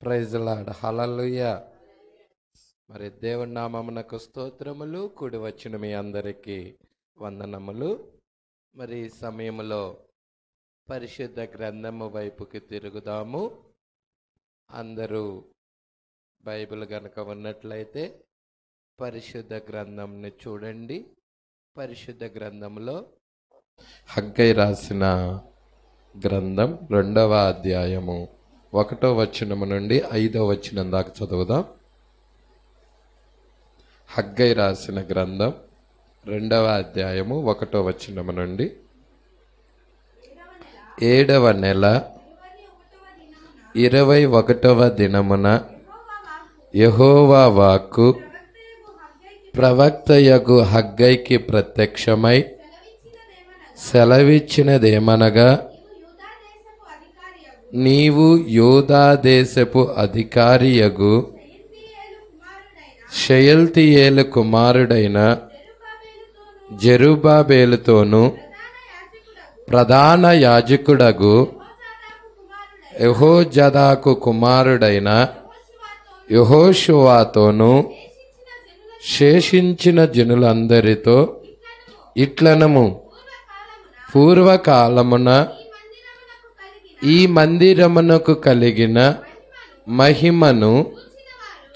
Praise lord, హల్లెలూయా. మరి దేవుని నామమునకు స్తోత్రములు. కూడి వచ్చిన మీ అందరికీ వందనములు. మరి ఈ సమయంలో పరిశుద్ధ గ్రంథము వైపుకి తిరుగుదాము. అందరూ బైబిల్ గనక ఉన్నట్లయితే పరిశుద్ధ గ్రంథంని చూడండి. పరిశుద్ధ గ్రంథంలో హగ్గై రాసిన గ్రంథం 2వ అధ్యాయము 1వ వచనము నుండి 5వ వచనం దాకా చదువుదాం. హగ్గై రాసిన గ్రంథం 2వ అధ్యాయము 1వ వచనము నుండి 7వ నెల 21వ దినమున యెహోవా వాక్కు ప్రవక్తయగు హగ్గైకి ప్రత్యక్షమై సెలవిచ్చినదేమనగా, నీవు యూదా దేశపు అధికారియగు షయల్తీయేలు కుమారుడైన జెరుబ్బాబెలుతోను ప్రధాన యాజకుడగు యెహోజాదాకు కుమారుడైన యెహోషువతోను శేషించిన జనులందరితో ఇట్లనము, పూర్వకాలమున ఈ మందిరమునకు కలిగిన మహిమను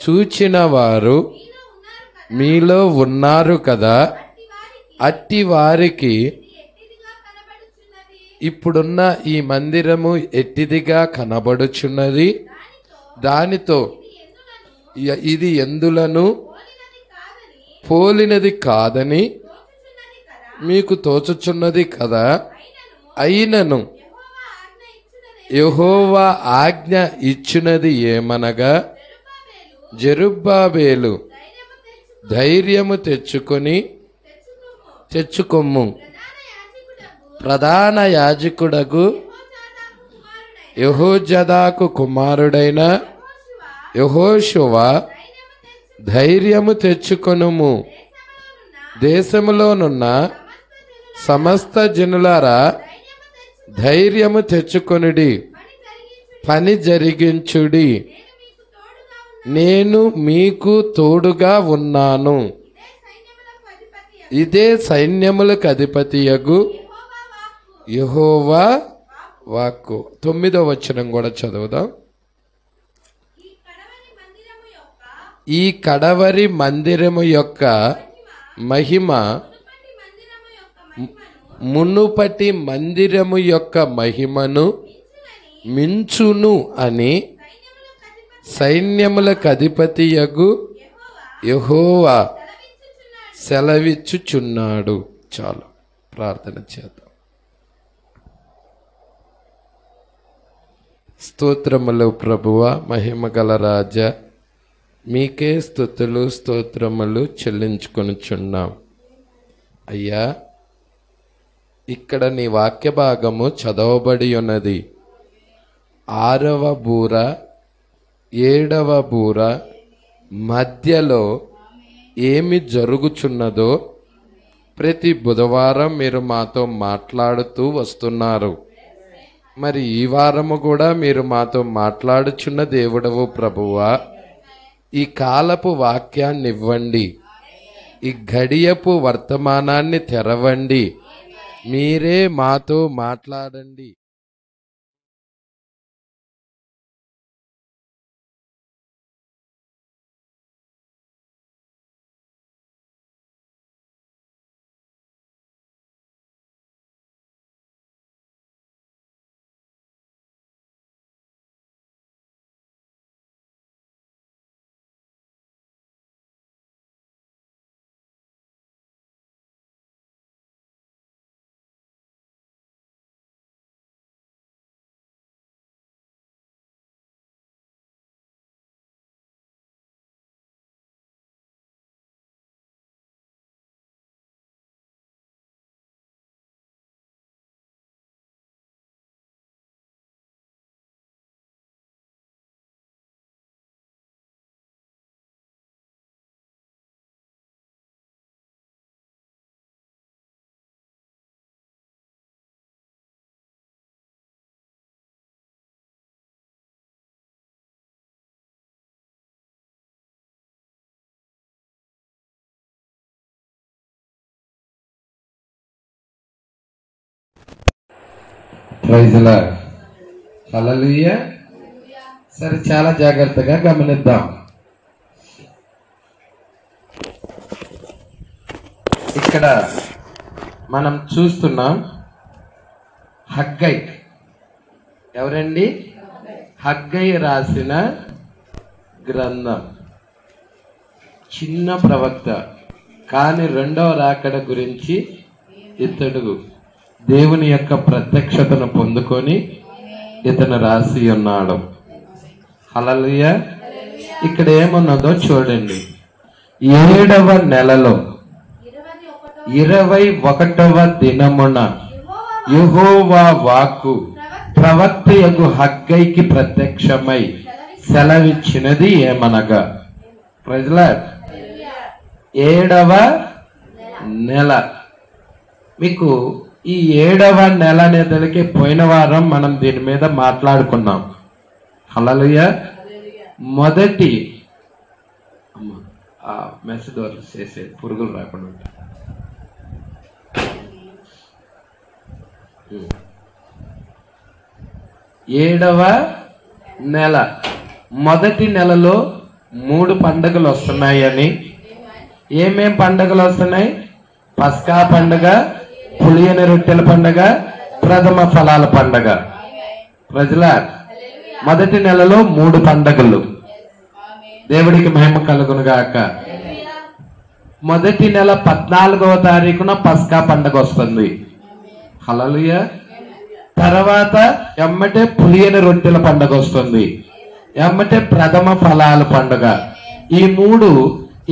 చూచిన వారు మీలో ఉన్నారు కదా. అట్టి వారికి ఇప్పుడున్న ఈ మందిరము ఎట్టిదిగా కనబడుచున్నది, దానితో ఇది ఎందులను పోలినది కాదని మీకు తోచుచున్నది కదా. అయినను యెహోవా ఆజ్ఞ ఇచ్చినది ఏమనగా, జెరుబ్బాబెలు ధైర్యము తెచ్చుకొమ్ము, ప్రధాన యాజకుడగు యెహోజాదాకు కుమారుడైన యెహోషువ ధైర్యము తెచ్చుకొనుము. దేశములోనున్న సమస్త జనులారా ధైర్యము తెచ్చుకొనుడి, పని జరిగించుడి, నేను మీకు తోడుగా ఉన్నాను. ఇదే సైన్యములకు అధిపతియగు యెహోవా వాక్కు. 9వ వచనం కూడా చదువుదాం. ఈ కడవరి మందిరము యొక్క మహిమ మునుపటి మందిరము యొక్క మహిమను మించును అని సైన్యములకు అధిపతియగు యెహోవా సెలవిచ్చుచున్నాడు. చాలు, ప్రార్థన చేద్దాం. స్తోత్రములు ప్రభువా, మహిమగల రాజా, మీకే స్తుతులు స్తోత్రములు చెల్లించుకొనుచున్నాం. అయ్యా, ఇక్కడ నీ వాక్య భాగము చదవబడి ఉన్నది. 6వ బూర 7వ బూర మధ్యలో ఏమి జరుగుచున్నదో ప్రతి బుధవారం మీరు మాతో మాట్లాడుతూ వస్తున్నారు. మరి ఈ వారము కూడా మీరు మాతో మాట్లాడుచున్న దేవుడవు ప్రభువా. ఈ కాలపు వాక్యాన్ని ఇవ్వండి, ఈ గడియపు వర్తమానాన్ని తెరవండి, మీరే మాతో మాట్లాడండి. Praise lord. హల్లెలూయా. సరే, చాలా జాగ్రత్తగా గమనిద్దాం. ఇక్కడ మనం చూస్తున్నాం హగ్గై. ఎవరండి? హగ్గై రాసిన గ్రంథం. చిన్న ప్రవక్త, కానీ రెండవ రాకడ గురించి ఇతడు దేవుని యొక్క ప్రత్యక్షతను పొందుకొని ఇతను రాసి ఉన్నాడు. హల్లెలూయా. ఇక్కడ ఏమున్నదో చూడండి. 7వ నెలలో 21వ దినమున యెహోవా వాక్కు ప్రవక్తయగు హగ్గైకి ప్రత్యక్షమై సెలవిచ్చినది ఏమనగా, ప్రైజ్ లార్డ్, 7వ నెల. మీకు ఈ 7వ నెల అనేదానికి పోయిన వారం మనం దీని మీద మాట్లాడుకున్నాం. హల్లెలూయా. మొదటి మెసేజ్ ద్వారా చేసే పురుగులు రాకుండా ఉంటాయి. 7వ నెల మొదటి నెలలో 3 పండుగలు వస్తున్నాయని. ఏమేం పండుగలు వస్తున్నాయి? పస్కా పండుగ, పులియని రొట్టెల పండుగ, ప్రథమ ఫలాల పండుగ. ప్రజల మొదటి నెలలో 3 పండుగలు. దేవుడికి మహిమ కలుగును గాక. మొదటి నెల 14వ తారీఖున పస్కా పండుగ వస్తుంది. హల్లెలూయా. తర్వాత ఎమ్మటే పులియని రొట్టెల పండుగ వస్తుంది. ఎమ్మటే ప్రథమ ఫలాల పండుగ. ఈ 3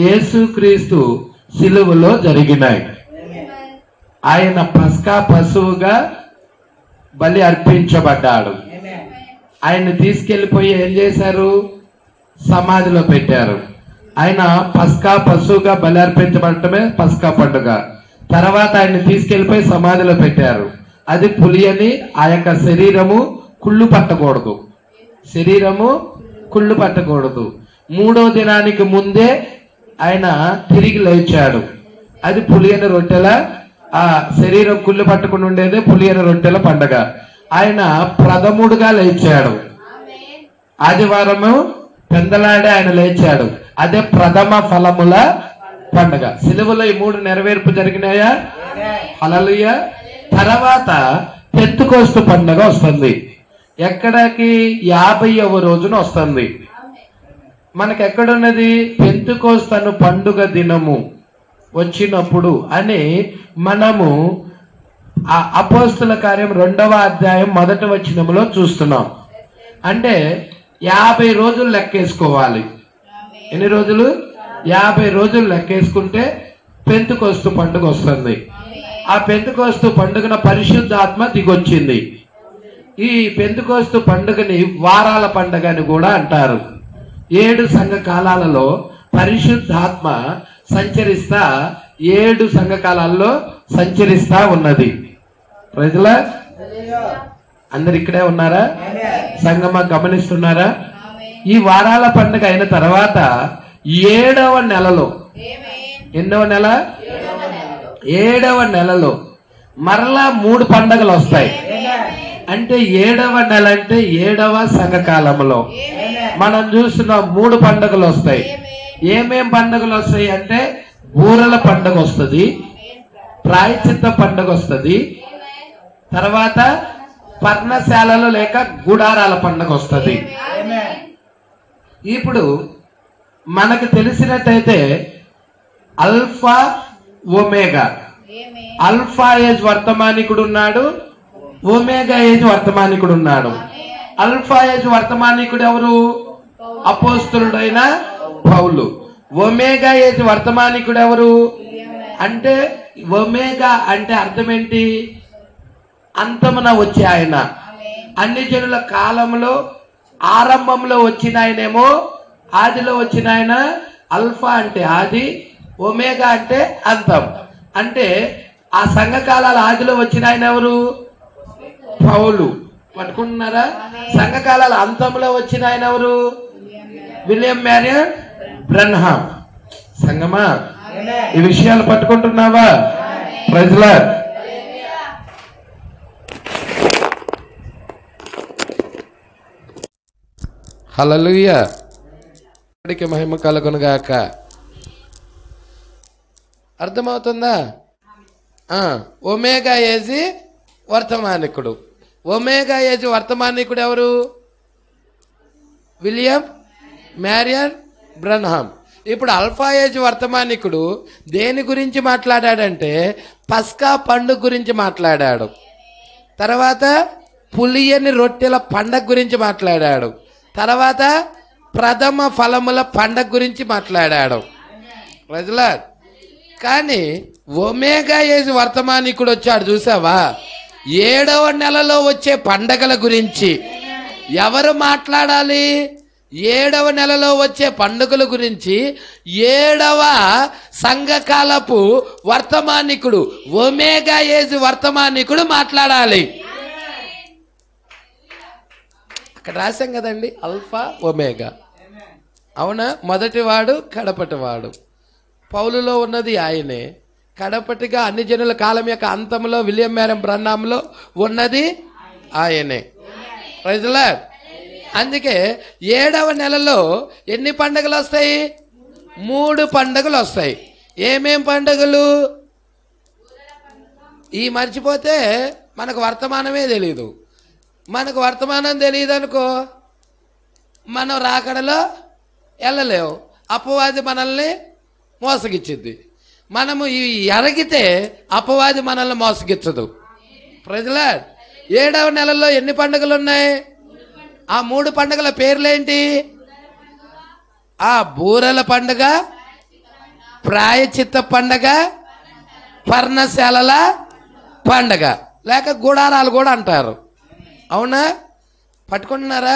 యేసుక్రీస్తు సిలువలో జరిగినాయి. ఆయన పస్కా పశువుగా బలి అర్పించబడ్డాడు. ఆయన్ని తీసుకెళ్లిపోయి ఏం చేశారు? సమాధిలో పెట్టారు. ఆయన పస్కా పశువుగా బలి అర్పించబడటమే పస్కా పండుగ. తర్వాత ఆయన్ని తీసుకెళ్లిపోయి సమాధిలో పెట్టారు. అది పులియని. ఆ యొక్క శరీరము కుళ్ళు పట్టకూడదు. శరీరము కుళ్ళు పట్టకూడదు. 3వ దినానికి ముందే ఆయన తిరిగి లేచాడు. అది పులియని రొట్టెల, ఆ శరీరం కుళ్ళు పట్టకుండా ఉండేదే పులియని రొట్టెల పండగ. ఆయన ప్రథముడుగా లేచాడు. ఆదివారము పెందలాడే ఆయన లేచాడు. అదే ప్రథమ ఫలముల పండగ. సిలువలో ఈ 3 నెరవేర్పు జరిగినాయా? హల్లెలూయా. తర్వాత పెంతెకోస్తు పండుగ వస్తుంది. ఎక్కడికి? 50వ రోజున వస్తుంది. మనకి ఎక్కడున్నది? పెంతెకోస్తు పండుగ దినము వచ్చినప్పుడు అని మనము ఆ అపోస్తుల కార్యం 2వ అధ్యాయం 1వ వచనములో చూస్తున్నాం. అంటే 50 రోజులు లెక్కేసుకోవాలి. ఎన్ని రోజులు? 50 రోజులు లెక్కేసుకుంటే పెంతెకోస్తు పండుగ వస్తుంది. ఆ పెంతెకోస్తు పండుగన పరిశుద్ధాత్మ దిగొచ్చింది. ఈ పెంతెకోస్తు పండుగని వారాల పండుగ అని కూడా అంటారు. 7 సంఘ కాలాలలో పరిశుద్ధాత్మ సంచరిస్తా 7 సంఘ కాలాల్లో సంచరిస్తా ఉన్నది. ప్రజల అందరు ఇక్కడే ఉన్నారా? సంగమా గమనిస్తున్నారా? ఈ వారాల పండుగ అయిన తర్వాత 7వ నెలలో, ఎన్నవ నెల? 7వ నెలలో మరలా 3 పండుగలు వస్తాయి. అంటే 7వ నెల అంటే 7వ సంఘకాలంలో మనం చూస్తున్న 3 పండుగలు వస్తాయి. ఏమేం పండుగలు వస్తాయి అంటే బూరల పండుగ వస్తుంది, ప్రాయశ్చిత్త పండుగ వస్తుంది, తర్వాత పర్ణశాలలో లేక గుడారాల పండుగ వస్తుంది. ఇప్పుడు మనకు తెలిసినట్టయితే అల్ఫా ఒమేగా. అల్ఫా ఏజ్ వర్తమానికుడు ఉన్నాడు, ఒమేగా ఏజ్ వర్తమానికుడు ఉన్నాడు. అల్ఫా ఏజ్ వర్తమానికుడు ఎవరు? అపోస్తలుడైన పౌలు. ఒమేగా ఏజ్ వర్తమానికుడు ఎవరు అంటే, ఒమేగా అంటే అర్థం ఏంటి? అంతమున వచ్చే ఆయన. అన్ని జనుల కాలంలో ఆరంభంలో వచ్చిన ఆయనేమో ఆదిలో వచ్చిన ఆయన. అల్ఫా అంటే ఆది, ఒమేగా అంటే అంతం. అంటే ఆ సంఘకాలాల ఆదిలో వచ్చిన ఆయన ఎవరు? పౌలు. పట్టుకుంటున్నారా? సంఘకాలాల అంతంలో వచ్చిన ఆయన ఎవరు? William Marrion Branham. సంగమా ఈ విషయాలు పట్టుకుంటున్నావా? Praise lord. హల్లెలూయా. దేవుడికి మహిమ కలుగునుగాక. అర్థమవుతుందా? ఒమేగా ఏజి వర్తమానికుడు. ఒమేగా ఏజి వర్తమానికుడు ఎవరు? William Marrion Branham. ఇప్పుడు అల్ఫా ఏజ్ వర్తమానికుడు దేని గురించి మాట్లాడాడంటే పస్కా పండుగ గురించి మాట్లాడాడు. తర్వాత పులియని రొట్టెల పండగ గురించి మాట్లాడాడు. తర్వాత ప్రథమ ఫలముల పండగ గురించి మాట్లాడాడు. ప్రజలా, కానీ ఒమేగా ఏజ్ వర్తమానికుడు వచ్చాడు చూసావా, 7వ నెలలో వచ్చే పండగల గురించి. ఎవరు మాట్లాడాలి? 7వ నెలలో వచ్చే పండుగల గురించి 7వ సంఘకాలపు వర్తమానికుడు, ఒమేగా ఏజ్ వర్తమానికుడు మాట్లాడాలి. అక్కడ రాశాం కదండి, అల్ఫా ఒమేగా. అవునా? మొదటివాడు కడపటివాడు. పౌలులో ఉన్నది ఆయనే, కడపటిగా అన్ని జనుల కాలం యొక్క అంతంలో విలియం మ్యారియన్ బ్రన్హామ్లో ఉన్నది ఆయనే. Praise the Lord. అందుకే 7వ నెలలో ఎన్ని పండుగలు వస్తాయి? 3 పండుగలు వస్తాయి. ఏమేం పండుగలు? ఈ మర్చిపోతే మనకు వర్తమానమే తెలీదు. మనకు వర్తమానం తెలియదు అనుకో, మనం రాకడలో వెళ్ళలేవు. అపవాది మనల్ని మోసగిచ్చిద్ది. మనము ఇవి ఎరగితే అపవాది మనల్ని మోసగిచ్చదు. Praise the lord. 7వ నెలలో ఎన్ని పండుగలు ఉన్నాయి? ఆ 3 పండుగల పేర్లేంటి? ఆ బూరల పండుగ, ప్రాయచిత్త పండుగ, పర్ణశాలల పండుగ, లేక గుడారాలు కూడా అంటారు. అవునా? పట్టుకుంటున్నారా?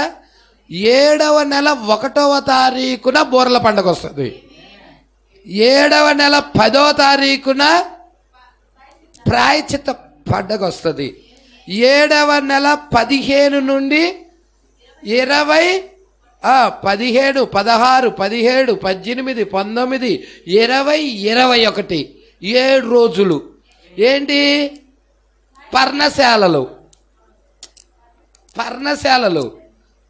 7వ నెల 1వ తారీఖున బూరల పండుగ వస్తుంది. 7వ నెల 10వ తారీఖున ప్రాయచిత్త పండుగ వస్తుంది. 7వ నెల 15 నుండి 20, 17, 16, 17, 18, 19, 20, 21 7 రోజులు. ఏంటి? పర్ణశాలలు. పర్ణశాలలు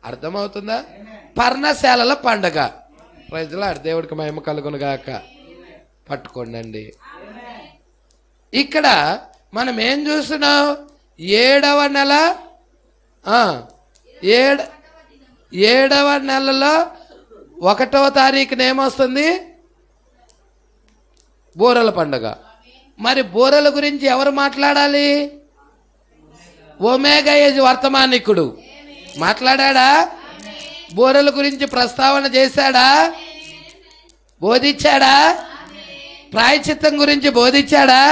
అర్థమవుతుందా? పర్ణశాలల పండగ. Praise the Lord. దేవుడికి మహిమ కలుగునుగాక. పట్టుకోండి. ఇక్కడ మనం ఏం చూస్తున్నాం? 7వ నెల 7వ నెలలో 1వ తారీఖున ఏమొస్తుంది? బూరల పండుగ. మరి బూరల గురించి ఎవరు మాట్లాడాలి? ఒమేగా ఏజ్ వర్తమానికుడు మాట్లాడా? బూరల గురించి ప్రస్తావన చేశాడా? బోధించాడా? ప్రాయచిత్తం గురించి బోధించాడా?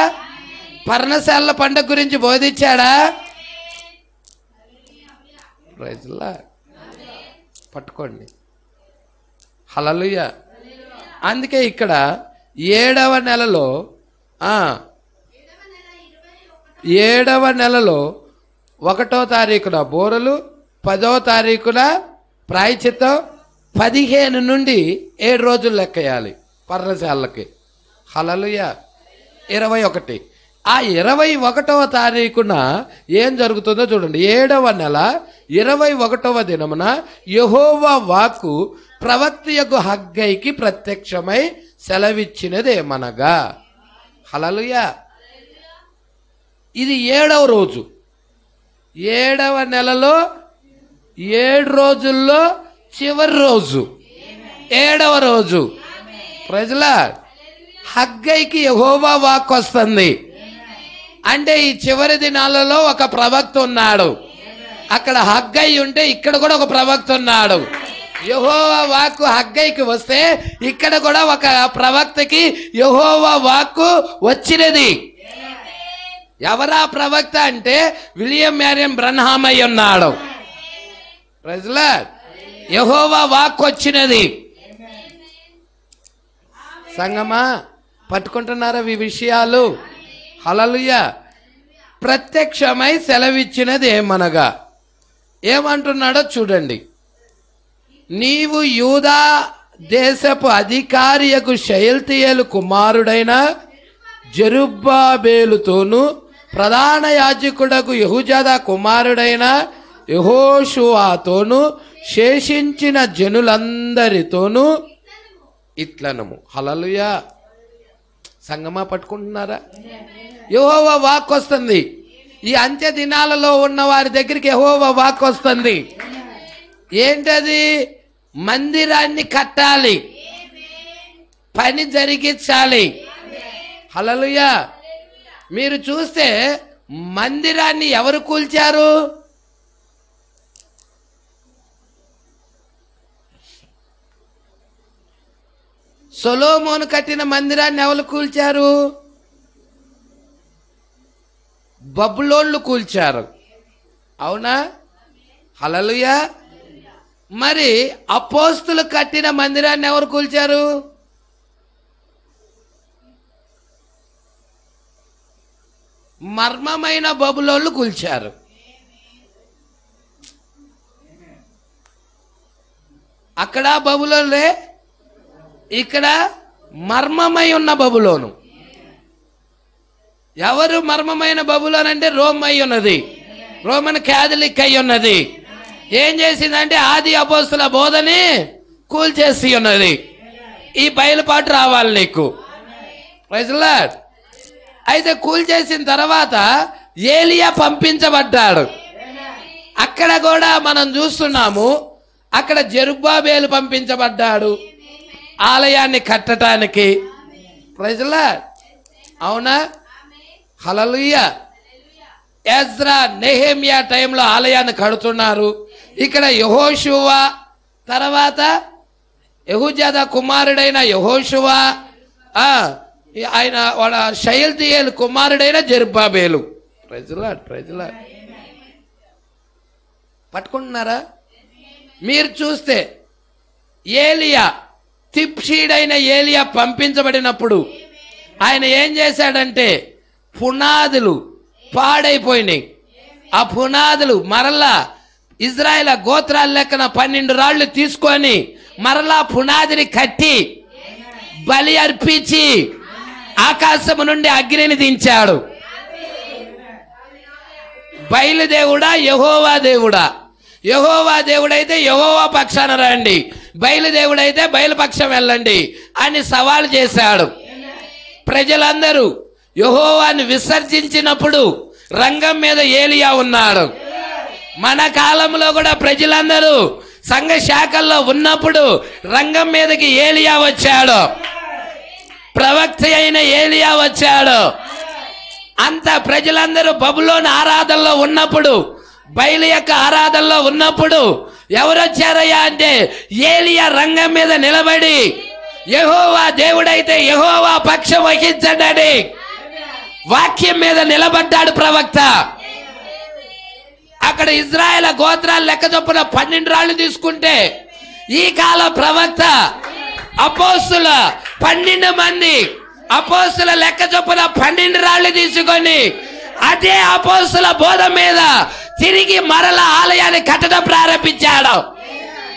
పర్ణశాలల పండుగ గురించి బోధించాడా? Praise the lord. పట్టుకోండి. హల్లెలూయా. అందుకే ఇక్కడ 7వ నెలలో 7వ నెలలో 1వ తారీఖున బూరలు, 10వ తారీఖున ప్రాయచిత్తం, 15 నుండి 7 రోజులు లెక్కేయాలి పర్ణశాలకి. హల్లెలూయా. 21. ఆ 21వ తారీఖున ఏం జరుగుతుందో చూడండి. 7వ నెల 21వ దినమున యెహోవా వాక్కు ప్రవక్తయగు హగ్గైకి ప్రత్యక్షమై సెలవిచ్చినదేమనగా. హల్లెలూయా. ఇది 7వ రోజు. 7వ నెలలో 7 రోజుల్లో చివరి రోజు 7వ రోజు. Praise the lord. హగ్గైకి యెహోవా వాక్కు వస్తుంది. అంటే ఈ చివరి దినాలలో ఒక ప్రవక్త ఉన్నాడు. అక్కడ హగ్గై ఉంటే ఇక్కడ కూడా ఒక ప్రవక్త ఉన్నాడు. యెహోవా వాక్కు హగ్గైకి వస్తే ఇక్కడ కూడా ఒక ప్రవక్తకి యెహోవా వాక్కు వచ్చినది. ఎవరా ప్రవక్త అంటే విలియం మ్యారియన్ బ్రన్హామ్ అయి ఉన్నాడు. Praise the lord. యెహోవా వాక్కు వచ్చినది. సంగమా పట్టుకుంటున్నారా ఈ విషయాలు? హల్లెలూయా. ప్రత్యక్షమై సెలవిచ్చినది ఏమనగా ఏమంటున్నాడో చూడండి. నీవు యూదా దేశపు అధికారియకు షయల్తీయేలు కుమారుడైన జెరుబ్బాబేలుతోను ప్రధాన యాజకుడకు యెహోజాదా కుమారుడైన యెహోషువతోను శేషించిన జనులందరితోనూ ఇట్లనము. హల్లెలూయా. సంగమా పట్టుకుంటున్నారా? యెహోవా వాక్కు వస్తుంది. ఈ అంత్య దినాలలో ఉన్న వారి దగ్గరికి యెహోవా వాక్కు వస్తుంది. ఏంటది? మందిరాన్ని కట్టాలి, పని జరిగించాలి. హల్లెలూయా. మీరు చూస్తే మందిరాన్ని ఎవరు కూల్చారు? సొలొమోను కట్టిన మందిరాన్ని ఎవరు కూల్చారు? బబులోన్లు కూల్చారు. అవునా? హల్లెలూయా. మరి అపోస్తులు కట్టిన మందిరాన్ని ఎవరు కూల్చారు? మర్మమైన బబులోన్లు కూల్చారు. అక్కడ బబులోన్లే, ఇక్కడ మర్మమై ఉన్న బబులోను. ఎవరు మర్మమైన బబులోన్ అంటే రోమ్ అయి ఉన్నది, రోమన్ క్యాథలిక్ అయి ఉన్నది. ఏం చేసిందంటే ఆది అపోస్తుల బోధని కూల్చేసి ఉన్నది. ఈ బయలుపాటు రావాలి నీకు. Praise the Lord. అయితే కూల్చేసిన తర్వాత ఏలియా పంపించబడ్డాడు. అక్కడ కూడా మనం చూస్తున్నాము, అక్కడ జెరుబ్బాబేలు పంపించబడ్డాడు ఆలయాన్ని కట్టడానికి. Praise the Lord. అవునా? హల్లెలూయా. ఎజ్రా, నెహెమ్యా టైంలో ఆలయాన్ని కడుతున్నారు. ఇక్కడ యెహోషువ, తర్వాత యెహూజాదా కుమారుడైన యెహోషువ, ఆయన వాళ్ళ షయల్తీయేలు కుమారుడైన జెరుబ్బాబేలు. Praise the lord. Praise the lord. పట్టుకుంటున్నారా? మీరు చూస్తే ఏలియా, తిప్షీడైన ఏలియా పంపించబడినప్పుడు ఆయన ఏం చేశాడంటే పునాదులు పాడైపోయినాయి. ఆ పునాదులు మరలా ఇజ్రాయేల్ గోత్రాల లెక్కన 12 రాళ్లు తీసుకొని మరలా పునాదిని కట్టి బలి అర్పించి ఆకాశము నుండి అగ్నిని దించాడు. బయలుదేవుడా యెహోవా దేవుడా? యెహోవా దేవుడైతే యెహోవా పక్షాన రండి, బయలుదేవుడైతే బయలుపక్షం వెళ్ళండి అని సవాల్ చేశాడు. ప్రజలందరూ యెహోవాని విసర్జించినప్పుడు రంగం మీద ఏలియా ఉన్నాడు. మన కాలంలో కూడా ప్రజలందరూ సంఘ శాఖల్లో ఉన్నప్పుడు రంగం మీదకి ఏలియా వచ్చాడు, ప్రవక్త అయిన ఏలియా వచ్చాడు. అంత ప్రజలందరూ బబులోను ఆరాధనలో ఉన్నప్పుడు, బయలు యొక్క ఆరాధనలో ఉన్నప్పుడు ఎవరు వచ్చారయ్యా అంటే ఏలియా రంగం మీద నిలబడి యెహోవా దేవుడైతే యెహోవా పక్షం వహించండి వాక్యం మీద నిలబడ్డాడు ప్రవక్త. అక్కడ ఇజ్రాయేల్ గోత్రాలు లెక్క చొప్పున 12 రాళ్లు తీసుకుంటే ఈ కాల ప్రవక్త అపోస్తుల 12 మంది అపోస్తుల లెక్క చొప్పున 12 రాళ్లు తీసుకొని అదే అపోస్తుల బోధ మీద తిరిగి మరల ఆలయాన్ని కట్టడం ప్రారంభించాడు.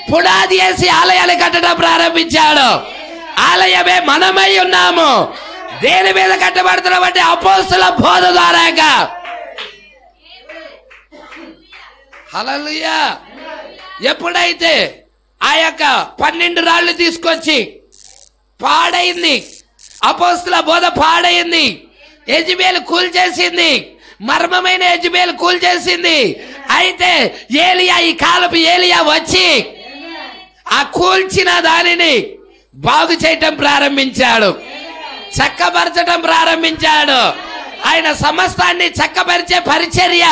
పునాది వేసి ఆలయాన్ని కట్టడం ప్రారంభించాడు. ఆలయమే మనమై ఉన్నాము. దేని మీద కట్టబడుతున్నాం అంటే అపోస్తుల బోధ ద్వారాగా. హల్లెలూయా. ఎప్పుడైతే ఆ యొక్క 12 రాళ్లు తీసుకొచ్చి పాడైంది, అపోస్తుల బోధ పాడైంది, యెజబెలు కూల్చేసింది, మర్మమైన యెజబెలు కూల్చేసింది. అయితే ఏలియా, ఈ కాలపు ఏలియా వచ్చి ఆ కూల్చిన దానిని బాగు చేయటం ప్రారంభించాడు, చక్కపరచడం ప్రారంభించాడు. ఆయన సమస్తాన్ని చక్కపరిచే పరిచర్య,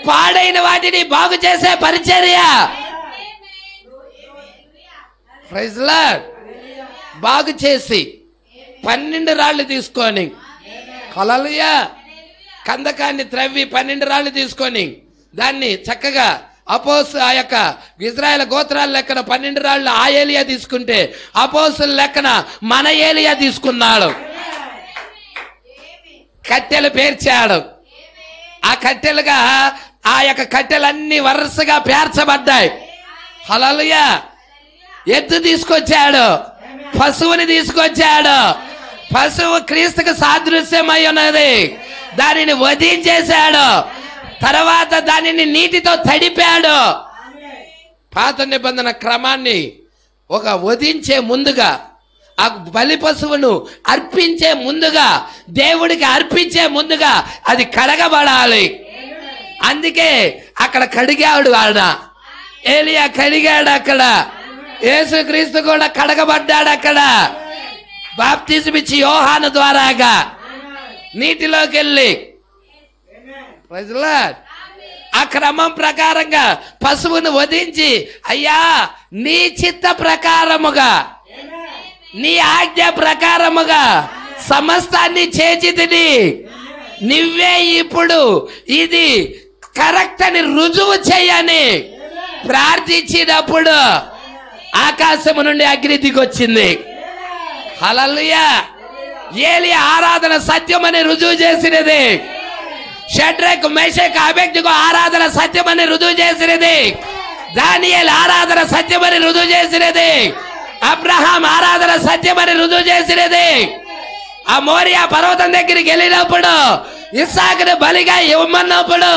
పాడైన వాటిని బాగు చేసే పరిచర్య. Praise the Lord. బాగు చేసి 12 రాళ్లు తీసుకొని, హల్లెలూయా, కందకాన్ని త్రవ్వి 12 రాళ్లు తీసుకొని దాన్ని చక్కగా ఆ యొక్క ఇజ్రాయేల్ గోత్రాల లెక్కన 12 రాళ్లు ఆ ఏలియా తీసుకుంటే అపోస్తుల లెక్కన మన ఏలియా తీసుకున్నాడు. కట్టెలు పేర్చాడు. ఆ కట్టెలుగా ఆ యొక్క కట్టెలన్నీ వరుసగా పేర్చబడ్డాయి. హల్లెలూయా. ఎద్దు తీసుకొచ్చాడు, పశువుని తీసుకొచ్చాడు. పశువు క్రీస్తుకు సాదృశ్యమై ఉన్నది. దానిని వధించేశాడు. తర్వాత దానిని నీటితో తడిపాడు. పాత నిబంధన క్రమాన్ని ఒక వధించే ముందుగా, ఆ బలి పశువును అర్పించే ముందుగా, దేవుడికి అర్పించే ముందుగా అది కడగబడాలి. అందుకే అక్కడ కడిగాడు. ఏలియా కడిగాడు. అక్కడ యేసుక్రీస్తు కూడా కడగబడ్డాడు. అక్కడ బాప్తిజం ఇచ్చి యోహాను ద్వారాగా నీటిలోకి వెళ్ళి, ప్రైజ్ లార్డ్, ఆ క్రమం ప్రకారంగా పశువును వధించి, అయ్యా నీ చిత్త ప్రకారముగా, నీ ఆజ్ఞ ప్రకారముగా సమస్తాన్ని చేచితిని, నువ్వే ఇప్పుడు ఇది కరెక్ట్ అని రుజువు చేయని ప్రార్థించినప్పుడు ఆకాశము నుండి అగ్ని దిగొచ్చింది. హల్లెలూయా. ఏలియా ఆరాధన సత్యమని రుజువు చేసినది. షడ్రక్ మెషక్ అబేద్నెగో ఆరాధన సత్యమని రుజువు చేసినది. దానియేలు ఆరాధన సత్యమని రుజువు చేసినది. అబ్రహాం ఆరాధన సత్యమని రుజువు చేసినది. ఆ మోరియా పర్వతం దగ్గరికి వెళ్ళినప్పుడు ఇస్సాకుని బలిగా ఇవ్వమన్నప్పుడు,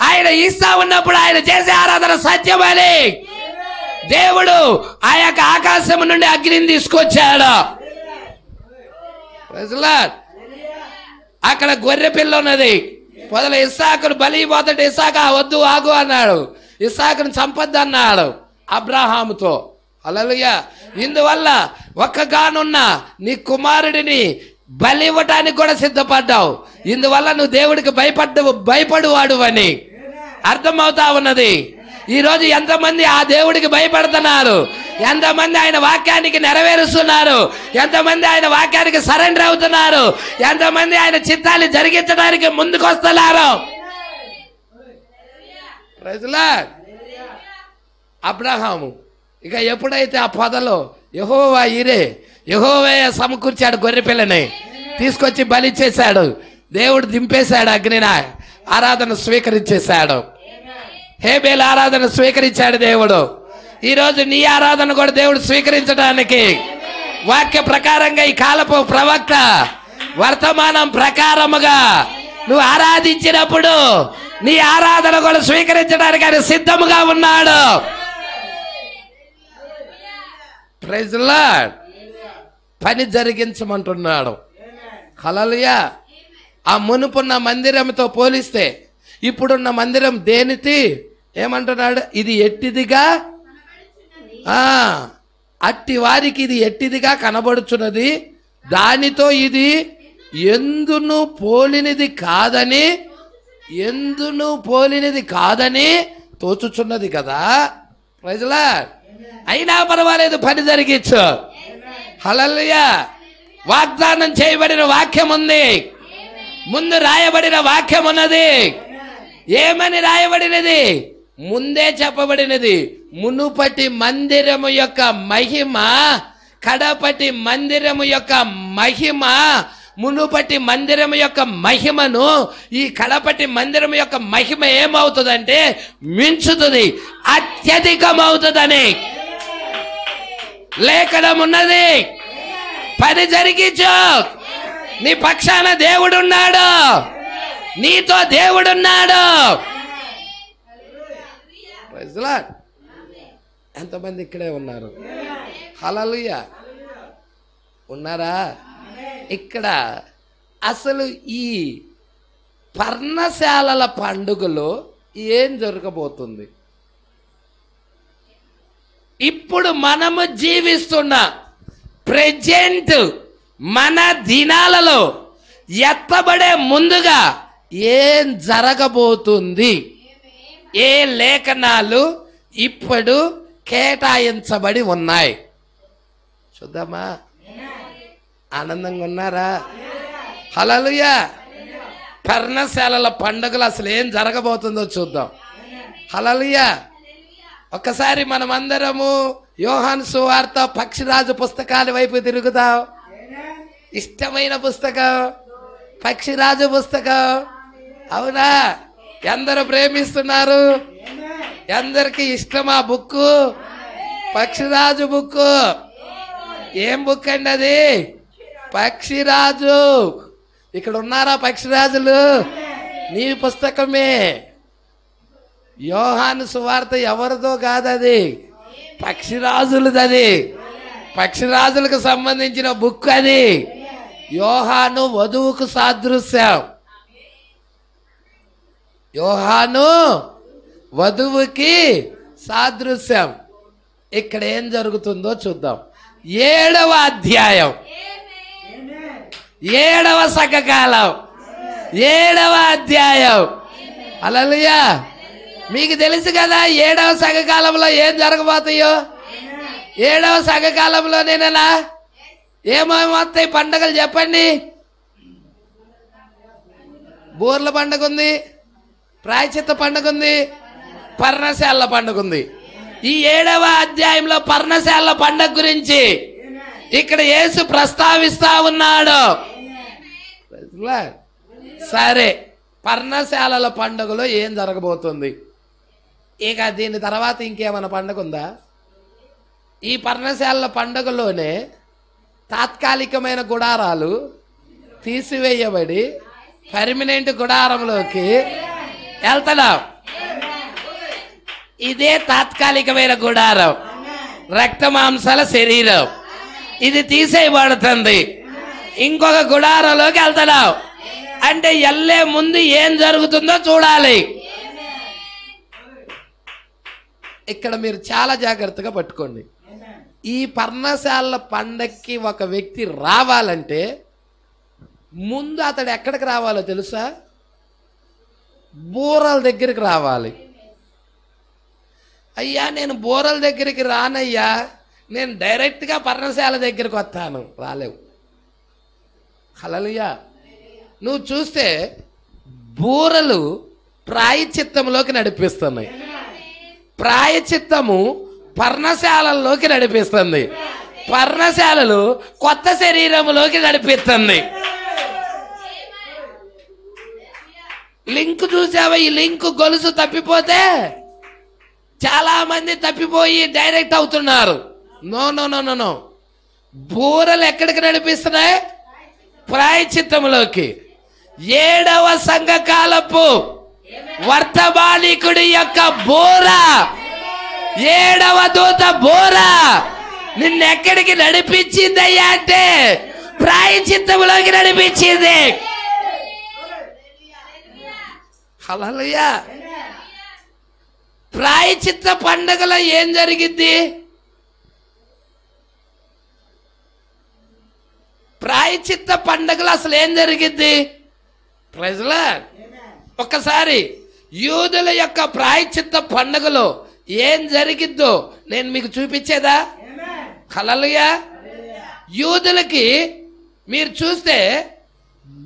ఆయన ఇస్తా ఉన్నప్పుడు ఆయన చేసే ఆరాధన సత్యమని దేవుడు ఆ యొక్క ఆకాశం నుండి అగ్నిని తీసుకొచ్చాడు. అక్కడ గొర్రె పిల్ల ఉన్నది. మొదలు ఇస్సాకును బలి పోతుంటే ఇస్సాకు వద్దు ఆగు అన్నాడు. ఇస్సాకును చంపొద్దు అన్నాడు అబ్రహాముతో. హల్లెలూయా. ఇందువల్ల ఒక్కగానున్న నీ కుమారుడిని బలి ఇవ్వటానికి కూడా సిద్ధపడ్డావు. ఇందువల్ల నువ్వు దేవుడికి భయపడువాడు అని అర్థమవుతా ఉన్నది. ఈరోజు ఎంతమంది ఆ దేవుడికి భయపడుతున్నారు, ఎంతమంది ఆయన వాక్యానికి నెరవేరుస్తున్నారు, ఎంతమంది ఆయన వాక్యానికి సరెండర్ అవుతున్నారు, ఎంతమంది ఆయన చిత్తాన్ని జరిగించడానికి ముందుకు వస్తున్నారు. Praise lord. అబ్రహాము ఇక ఎప్పుడైతే ఆ పొదలో యెహోవా ఈరే, యెహోవా సమకూర్చాడు, గొర్రె పిల్లని తీసుకొచ్చి బలి చేశాడు. దేవుడు దింపేశాడు అగ్నిని, ఆరాధన స్వీకరించేశాడు. హేబేలు ఆరాధన స్వీకరించాడు దేవుడు. ఈరోజు నీ ఆరాధన కూడా దేవుడు స్వీకరించడానికి వాక్య ప్రకారంగా ఈ కాలపు ప్రవక్త వర్తమానం ప్రకారముగా నువ్వు ఆరాధించినప్పుడు నీ ఆరాధన కూడా స్వీకరించడానికి ఆయన సిద్ధముగా ఉన్నాడు. Praise Lord. పని జరిగించమంటున్నాడు. హల్లెలూయా. ఆ మునుపున్న మందిరంతో పోలిస్తే ఇప్పుడున్న మందిరం దేనిది ఏమంటున్నాడు? ఇది ఎట్టిదిగా, అట్టి వారికి ఇది ఎట్టిదిగా కనబడుచున్నది, దానితో ఇది ఎందును పోలినది కాదని తోచుచున్నది కదా. Praise Lord. అయినా పర్వాలేదు, పని జరిగించు. హల్లెలూయా. వాగ్దానం చేయబడిన వాక్యం ఉంది, ముందు రాయబడిన వాక్యం ఉన్నది. ఏమని రాయబడినది? ముందే చెప్పబడినది. మునుపటి మందిరము యొక్క మహిమ, కడపటి మందిరము యొక్క మహిమ, మునుపటి మందిరము యొక్క మహిమను ఈ కడపటి మందిరము యొక్క మహిమ ఏమవుతుందంటే మించుతుంది, అత్యధికమవుతుందని లేఖనం ఉన్నది. పని జరిగించు. నీ పక్షాన దేవుడున్నాడు, నీతో దేవుడున్నాడు. ఎంతమంది ఇక్కడే ఉన్నారు? హల్లెలూయా. ఉన్నారా? ఇక్కడ అసలు ఈ పర్ణశాలల పండుగలో ఏం జరగబోతుంది? ఇప్పుడు మనము జీవిస్తున్న ప్రెజెంట్ మన దినాలలో ఎత్తబడే ముందుగా ఏం జరగబోతుంది? ఏ లేఖనాలు ఇప్పుడు కేటాయించబడి ఉన్నాయి? చూద్దామా? ఆనందంగా ఉన్నారా? హల్లెలూయా. పర్ణశాలల పండుగలు అసలు ఏం జరగబోతుందో చూద్దాం. హల్లెలూయా. ఒక్కసారి మనమందరము యోహాను సువార్త, పక్షిరాజు పుస్తకాల వైపు తిరుగుదాం. ఇష్టమైన పుస్తకం పక్షిరాజు పుస్తకం. అవునా? ఎందరు ప్రేమిస్తున్నారు? ఎందరికి ఇష్టమా బుక్? పక్షిరాజు బుక్. ఏం బుక్ అండి అది? పక్షిరాజు. ఇక్కడ ఉన్నారా పక్షిరాజులు? నీ పుస్తకమే. యోహాను సువార్త ఎవరిదో కాదది, పక్షిరాజులది. పక్షిరాజులకు సంబంధించిన బుక్ అది. యోహాను వధువుకు సాదృశ్యం. యోహాను వధువుకి సాదృశ్యం. ఇక్కడ ఏం జరుగుతుందో చూద్దాం. 7వ అధ్యాయం, 7వ సంఘకాలం, 7వ అధ్యాయం. హల్లెలూయా. మీకు తెలుసు కదా 7వ సంఘకాలంలో ఏం జరగబోతాయో. 7వ సంఘకాలంలోనేనా ఏమేమి వస్తాయి పండగలు చెప్పండి. బూర్ల పండుగ ఉంది, ప్రాయశ్చిత్త పండుగ ఉంది, పర్ణశాల పండుగ ఉంది. ఈ 7వ అధ్యాయంలో పర్ణశాల పండుగ గురించి ఇక్కడ యేసు ప్రస్తావిస్తా ఉన్నాడు. సరే, పర్ణశాలల పండుగలో ఏం జరగబోతుంది? ఇక దీని తర్వాత ఇంకేమైనా పండుగ ఉందా? ఈ పర్ణశాలల పండుగలోనే తాత్కాలికమైన గుడారాలు తీసివేయబడి పర్మనెంట్ గుడారంలోకి వెళ్తున్నాం. ఇదే తాత్కాలికమైన గుడారం, రక్తమాంసాల శరీరం. ఇది తీసేయబడుతుంది, ఇంకొక గుడారంలోకి వెళ్తున్నాం. అంటే వెళ్ళే ముందు ఏం జరుగుతుందో చూడాలి. ఇక్కడ మీరు చాలా జాగ్రత్తగా పట్టుకోండి. ఈ పర్ణశాల పండక్కి ఒక వ్యక్తి రావాలంటే ముందు అతడు ఎక్కడికి రావాలో తెలుసా? బూరల దగ్గరికి రావాలి. అయ్యా నేను బూరల దగ్గరికి రానయ్యా, నేను డైరెక్ట్గా పర్ణశాల దగ్గరికి వస్తాను. రాలేవు. హల్లెలూయా. నువ్వు చూస్తే బూరలు ప్రాయశ్చిత్తంలోకి నడిపిస్తున్నాయి, ప్రాయశ్చిత్తము పర్ణశాలలోకి నడిపిస్తుంది, పర్ణశాలలు కొత్త శరీరంలోకి నడిపిస్తుంది. లింక్ చూసావా? ఈ లింక్ గొలుసు తప్పిపోతే చాలా మంది తప్పిపోయి డైరెక్ట్ అవుతున్నారు. No no no no no. బూరలు ఎక్కడికి నడిపిస్తున్నాయి? ప్రాయశ్చిత్తములోకి. 7వ సంఘకాలపు వర్తమానికుడి యొక్క బోర, 7వ దూత బోర నిన్నెక్కడికి నడిపించిందయ్యా అంటే ప్రాయశ్చిత్తములోకి నడిపించింది. హల్లెలూయా. ప్రాయశ్చిత్త పండుగలో ఏం జరిగింది? ప్రాయశ్చిత్త పండుగలో అసలు ఏం జరిగింది? Praise Lord. ఒక్కసారి యూదుల యొక్క ప్రాయశ్చిత్త పండుగలో ఏం జరిగిద్దో నేను మీకు చూపించేదా? హల్లెలూయా. యూదులకి మీరు చూస్తే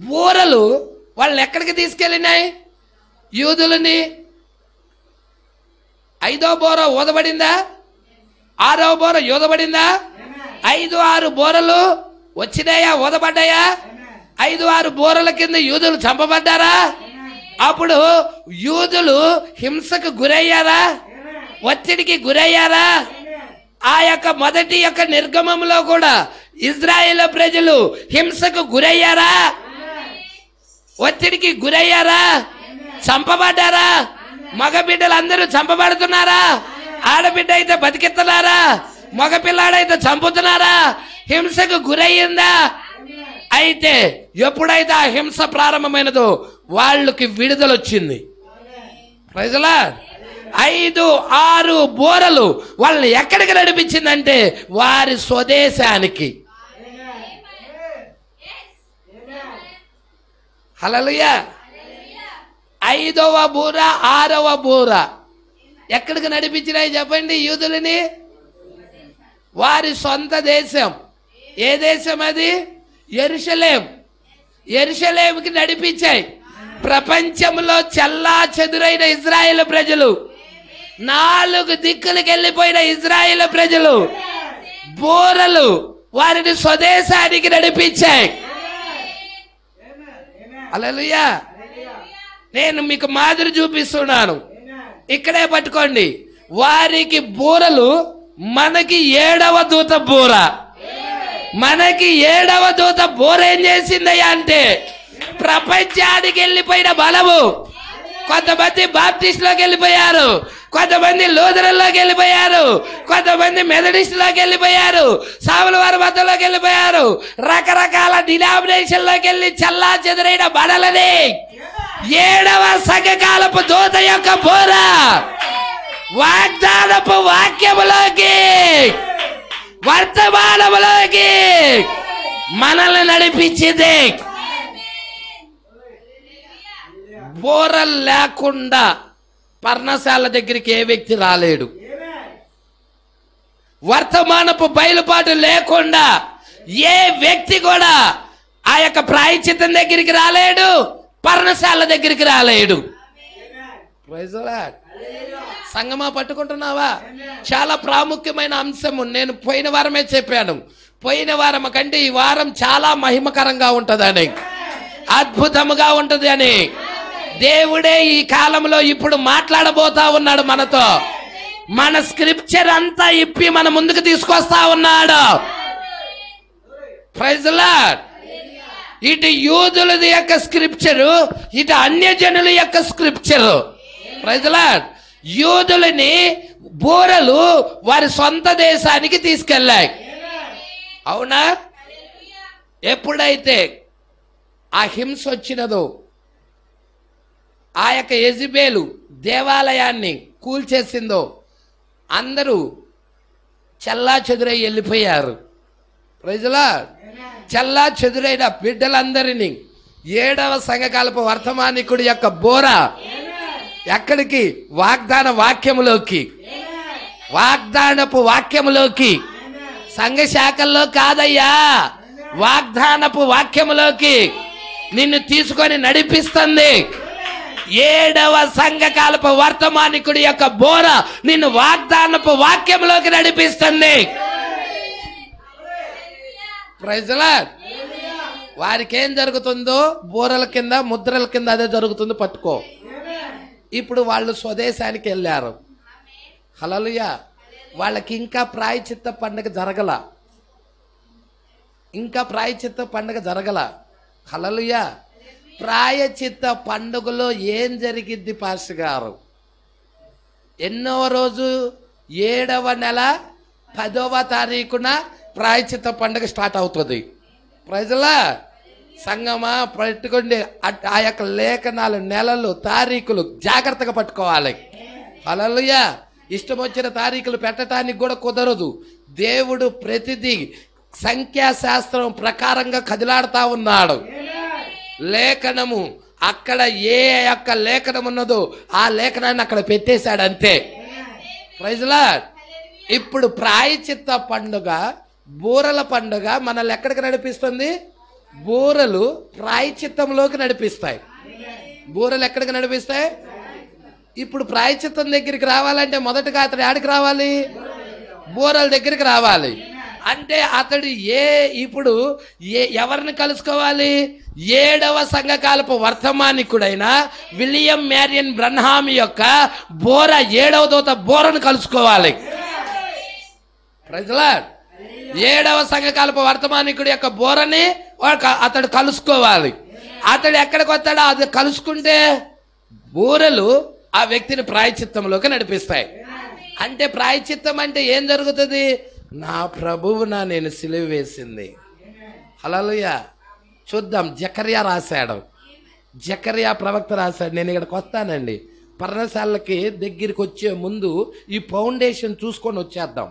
బూరలు వాళ్ళని ఎక్కడికి తీసుకెళ్ళినాయి? యూదులని 5వ బోర ఊదబడిందా? 6వ బోర ఊదబడిందా? 5, 6 బోరలు వచ్చినాయా? ఊదబడ్డాయా? 5, 6 బోరల కింద యూదులు చంపబడ్డారా? అప్పుడు యూదులు హింసకు గురయ్యారా? ఒత్తిడికి గురయ్యారా? ఆ యొక్క మొదటి యొక్క నిర్గమంలో కూడా ఇజ్రాయేల్ ప్రజలు హింసకు గురయ్యారా? ఒత్తిడికి గురయ్యారా? చంపబడ్డారా? మగ బిడ్డలందరూ చంపబడుతున్నారా? ఆడబిడ్డ అయితే బతికిస్తున్నారా? మగ పిల్లాడైతే చంపుతున్నారా? హింసకు గురయ్యిందా? అయితే ఎప్పుడైతే ఆ హింస ప్రారంభమైనదో వాళ్ళకి విడుదల వచ్చింది. Praise lord. 5, 6 బోరలు వాళ్ళని ఎక్కడికి నడిపించిందంటే వారి స్వదేశానికి. హల్లెలూయా. 5వ బూర, 6వ బూర ఎక్కడికి నడిపించినాయి చెప్పండి యూదులని? వారి సొంత దేశం. ఏ దేశం అది? యెరూషలేం. యెరూషలేంకి నడిపించాయి. ప్రపంచంలో చెల్లా చెదురైన ఇజ్రాయేల్ ప్రజలు, 4 దిక్కులకు వెళ్ళిపోయిన ఇజ్రాయేల్ ప్రజలు బూరలు వారిని స్వదేశానికి నడిపించాయి. హల్లెలూయా. నేను మీకు మాదిరి చూపిస్తున్నాను, ఇక్కడే పట్టుకోండి. వారికి బూరలు, మనకి 7వ దూత బూర. మనకి 7వ దూత బూర ఏం చేసిందయ్యా అంటే ప్రపంచానికి వెళ్ళిపోయిన బలము, కొంతమంది బాప్టిస్ట్లోకి వెళ్ళిపోయారు, కొంతమంది లూథరన్లోకి వెళ్ళిపోయారు, కొంతమంది మెథడిస్ట్లోకి వెళ్ళిపోయారు, సావుల వారి మతంలోకి వెళ్ళిపోయారు, రకరకాల డినామినేషన్లోకి వెళ్ళి చల్లా చెదరైన బడలని 7వ సంఘకాలపు దూత యొక్క బోర వాగ్దానపు వాక్యములోకి, వర్తమానములోకి మనల్ని నడిపించింది. బోరలు లేకుండా పర్ణశాల దగ్గరికి ఏ వ్యక్తి రాలేడు. వర్తమానపు బయలుపాటు లేకుండా ఏ వ్యక్తి కూడా ఆ యొక్క ప్రాయశ్చిత్తం దగ్గరికి రాలేడు, పర్ణశాల దగ్గరికి రాలేడు. Praise the Lord. సంగమా పట్టుకుంటున్నావా? చాలా ప్రాముఖ్యమైన అంశము. నేను పోయిన వారమే చెప్పాను, పోయిన వారం కంటే ఈ వారం చాలా మహిమకరంగా ఉంటుందని, అద్భుతముగా ఉంటుంది అని. దేవుడే ఈ కాలంలో ఇప్పుడు మాట్లాడబోతా ఉన్నాడు మనతో. మన స్క్రిప్చర్ అంతా ఇప్పి మన ముందుకు తీసుకొస్తా ఉన్నాడు. Praise the lord. ఇటు యూదులది యొక్క స్క్రిప్చరు, ఇటు అన్యజనుల యొక్క స్క్రిప్చరు. Praise the lord. యూదులని బూరలు వారి సొంత దేశానికి తీసుకెళ్ళాయి, అవునా? ఎప్పుడైతే ఆ హింస వచ్చినదో, ఆ యొక్క యెజబెలు దేవాలయాన్ని కూల్చేసిందో, అందరూ చల్లా చెదురై వెళ్ళిపోయారు. Praise the lord. చల్లా చెదురైన బిడ్డలందరినీ 7వ సంఘకాలపు వర్తమానికుడి యొక్క బోర ఎక్కడికి? వాగ్దాన వాక్యములోకి, వాగ్దానపు వాక్యములోకి. సంఘ శాఖల్లో కాదయ్యా, వాగ్దానపు వాక్యములోకి నిన్ను తీసుకొని నడిపిస్తుంది. 7వ సంఘకాలపు వర్తమానికుడి యొక్క బోర నిన్ను వాగ్దానపు వాక్యంలోకి నడిపిస్తుంది. Praise the Lord. వారికి ఏం జరుగుతుందో బోరల కింద, ముద్రల కింద అదే జరుగుతుంది. పట్టుకో. ఇప్పుడు వాళ్ళు స్వదేశానికి వెళ్ళారు. హల్లెలూయా. వాళ్ళకి ఇంకా ప్రాయశ్చిత్త పండుగ జరగల, ఇంకా ప్రాయశ్చిత్త పండుగ జరగల. హల్లెలూయా. ప్రాయశ్చిత్త పండుగలో ఏం జరిగిద్ది పాస్టర్ గారు? ఎన్నో రోజు? 7వ నెల 10వ తారీఖున ప్రాయశ్చిత్త పండుగ స్టార్ట్ అవుతుంది. Praise the Lord. సంగమా పట్టుకోండి. ఆ యొక్క లేఖనాలు, నెలలు, తారీఖులు జాగ్రత్తగా పట్టుకోవాలి. హల్లెలూయా. ఇష్టం వచ్చిన తారీఖులు పెట్టడానికి కూడా కుదరదు. దేవుడు ప్రతిదీ సంఖ్యాశాస్త్రం ప్రకారంగా కదిలాడుతా ఉన్నాడు. లేఖనము అక్కడ ఏ యొక్క లేఖనం ఉన్నదో ఆ లేఖనాన్ని అక్కడ పెట్టేశాడు, అంతే. Praise the Lord. ఇప్పుడు ప్రాయశ్చిత్త పండుగ, బూరల పండుగ మనల్ని ఎక్కడికి నడిపిస్తుంది? బూరలు ప్రాయశ్చిత్తంలోకి నడిపిస్తాయి. బూరలు ఎక్కడికి నడిపిస్తాయి? ఇప్పుడు ప్రాయశ్చిత్తం దగ్గరికి రావాలంటే మొదటగా అతడు ఎక్కడికి రావాలి? బూరల దగ్గరికి రావాలి. అంటే అతడు ఇప్పుడు ఎవరిని కలుసుకోవాలి? 7వ సంఘకాలపు వర్తమానికుడైన విలియం మ్యారియన్ బ్రన్హామ్ యొక్క బోర, 7వ దూత బోరను కలుసుకోవాలి. Praise the lord. 7వ సంఘకాలపు వర్తమానికుడి యొక్క బోరని అతడు కలుసుకోవాలి. అతడు ఎక్కడికి వస్తాడో అది కలుసుకుంటే బూరలు ఆ వ్యక్తిని ప్రాయశ్చిత్తంలోకి నడిపిస్తాయి. అంటే ప్రాయశ్చిత్తం అంటే ఏం జరుగుతుంది? నా ప్రభువున నేను సిలువ వేసింది. హల్లెలూయా. చూద్దాం. జకర్యా రాశాడు, జకర్యా ప్రవక్త రాశాడు. నేను ఇక్కడికి వస్తానండి. పర్ణశాలకి దగ్గరికి వచ్చే ముందు ఈ ఫౌండేషన్ చూసుకొని వచ్చేద్దాం.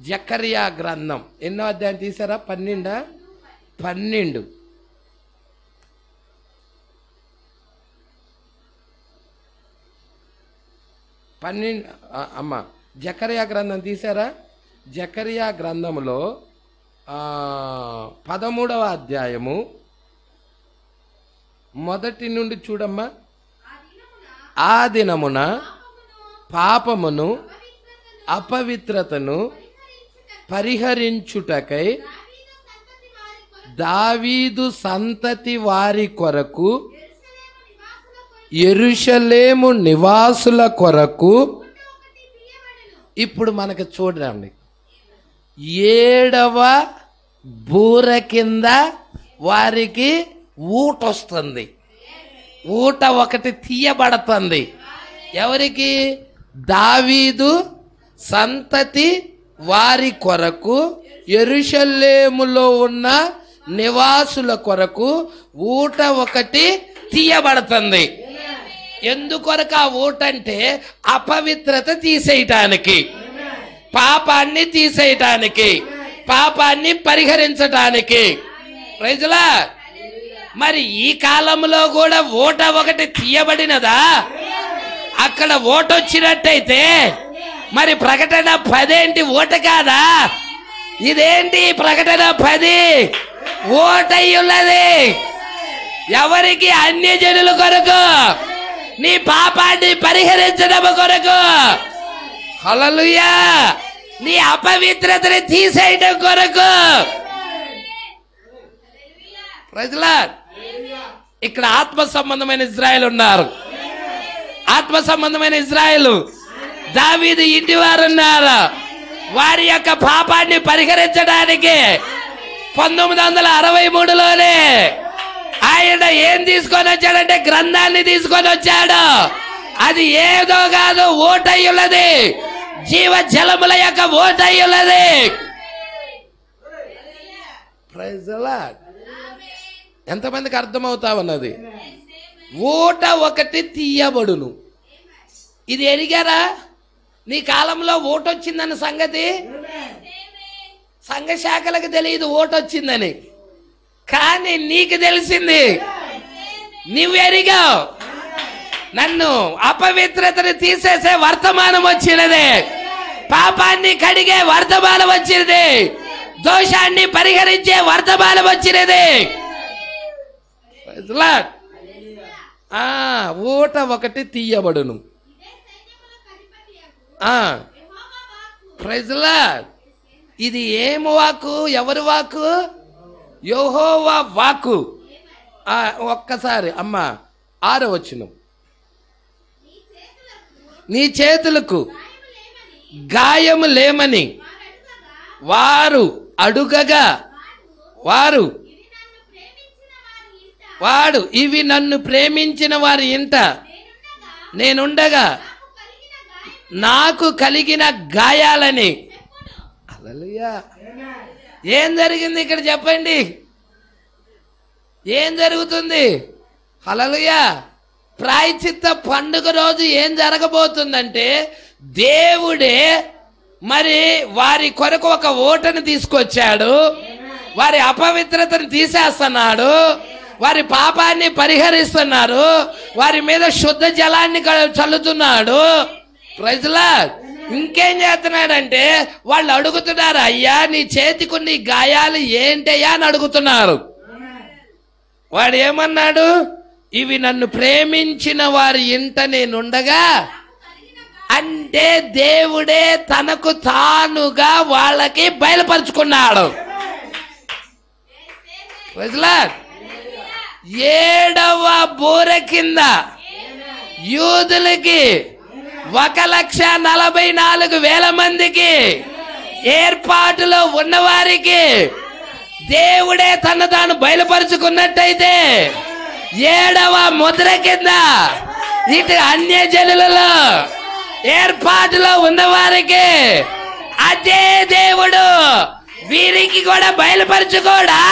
జకర్యా గ్రంథం ఎన్నో అధ్యాయం తీసారా? 12 అమ్మ జకర్యా గ్రంథం తీసారా? జకర్యా గ్రంథములో 13వ అధ్యాయము మొదటి నుండి చూడమ్మా. ఆ దినమున పాపమును అపవిత్రతను పరిహరించుటకై దావీదు సంతతి వారి కొరకు, యెరూషలేము నివాసుల కొరకు. ఇప్పుడు మనకు చూడండి, 7వ బూర కింద వారికి ఊటొస్తుంది. ఊట ఒకటి తీయబడుతుంది. ఎవరికి? దావీదు సంతతి వారి కొరకు, యెరూషలేములో ఉన్న నివాసుల కొరకు ఊట ఒకటి తీయబడుతుంది. ఎందుకొరకు ఆ ఊట అంటే అపవిత్రత తీసేయటానికి, పాపాన్ని తీసేయటానికి, పాపాన్ని పరిహరించటానికి. Praise lord. మరి ఈ కాలంలో కూడా ఊట ఒకటి తీయబడినదా? అక్కడ ఓటు వచ్చినట్టయితే మరి ప్రకటన 10 ఏంటి? ఊట కాదా? ఇదేంటి? ప్రకటన 10 ఓటయ్యున్నది. ఎవరికి? అన్యజనుల కొరకు, నీ పాపాన్ని పరిహరించడం కొరకు. హల్లెలూయా. నీ అపవిత్రతని తీసేయడం కొరకు. Praise Lord. ఇక్కడ ఆత్మ సంబంధమైన ఇజ్రాయేల్ ఉన్నారు. ఆత్మ సంబంధమైన ఇజ్రాయేల్ దావీదు ఇంటి వారు ఉన్నారు. వారి యొక్క పాపాన్ని పరిహరించడానికి 1963లోనే ఆయన ఏం తీసుకొని వచ్చాడంటే గ్రంథాన్ని తీసుకొని వచ్చాడు. అది ఏదో కాదు, ఓటయ్యున్నది. జీవ జలముల యొక్క ఓటయ్యున్నది. Praise Lord. ఎంతమందికి అర్థమవుతా ఉన్నది? ఊట ఒకటి తీయబడును. ఇది ఎరిగారా? నీ కాలంలో ఓటు వచ్చిందన్న సంగతి సంఘ శాఖలకు తెలియదు ఓటు వచ్చిందని, కానీ నీకు తెలిసింది. నువ్వు ఎరిగావు. నన్ను అపవిత్రతను తీసేసే వర్తమానం వచ్చినది, పాపాన్ని కడిగే వర్తమానం వచ్చినది, దోషాన్ని పరిహరించే వర్తమానం వచ్చినది. ఊట ఒకటి తీయబడును. Praise lord. ఇది ఏమి వాక్కు? ఎవరి వాక్కు? యెహోవా వాక్కు. ఒక్కసారి అమ్మ 6వ వచనం. నీ చేతులకు గాయము లేమని వారు అడుగగా వాడు ఇవి నన్ను ప్రేమించిన వారి ఇంట నేనుండగా నాకు కలిగిన గాయాలని. హల్లెలూయా. ఏం జరిగింది ఇక్కడ చెప్పండి? ఏం జరుగుతుంది? హల్లెలూయా. ప్రాయశ్చిత్త పండుగ రోజు ఏం జరగబోతుందంటే దేవుడే మరి వారి కొరకు ఒక ఓటను తీసుకొచ్చాడు. వారి అపవిత్రతను తీసేస్తున్నాడు, వారి పాపాన్ని పరిహరిస్తున్నారు, వారి మీద శుద్ధ జలాన్ని చల్లుతున్నాడు. Praise lord. ఇంకేం చేస్తున్నాడంటే వాళ్ళు అడుగుతున్నారు, అయ్యా నీ చేతికున్న గాయాలు ఏంటయ్యా అని అడుగుతున్నారు. వాడు ఏమన్నాడు? ఇవి నన్ను ప్రేమించిన వారి ఇంట నేనుండగా, అంటే దేవుడే తనకు తానుగా వాళ్ళకి బయలుపరుచుకున్నాడు. Praise lord. 7వ బూర కింద యూదులకి 1,44,000 మందికి ఏర్పాటులో ఉన్నవారికి దేవుడే తను తాను బయలుపరుచుకున్నట్టయితే 7వ ముద్ర కింద ఇటు అన్యజనులలో ఏర్పాటులో ఉన్నవారికి అదే దేవుడు వీరికి కూడా బయలుపరుచుకోడా?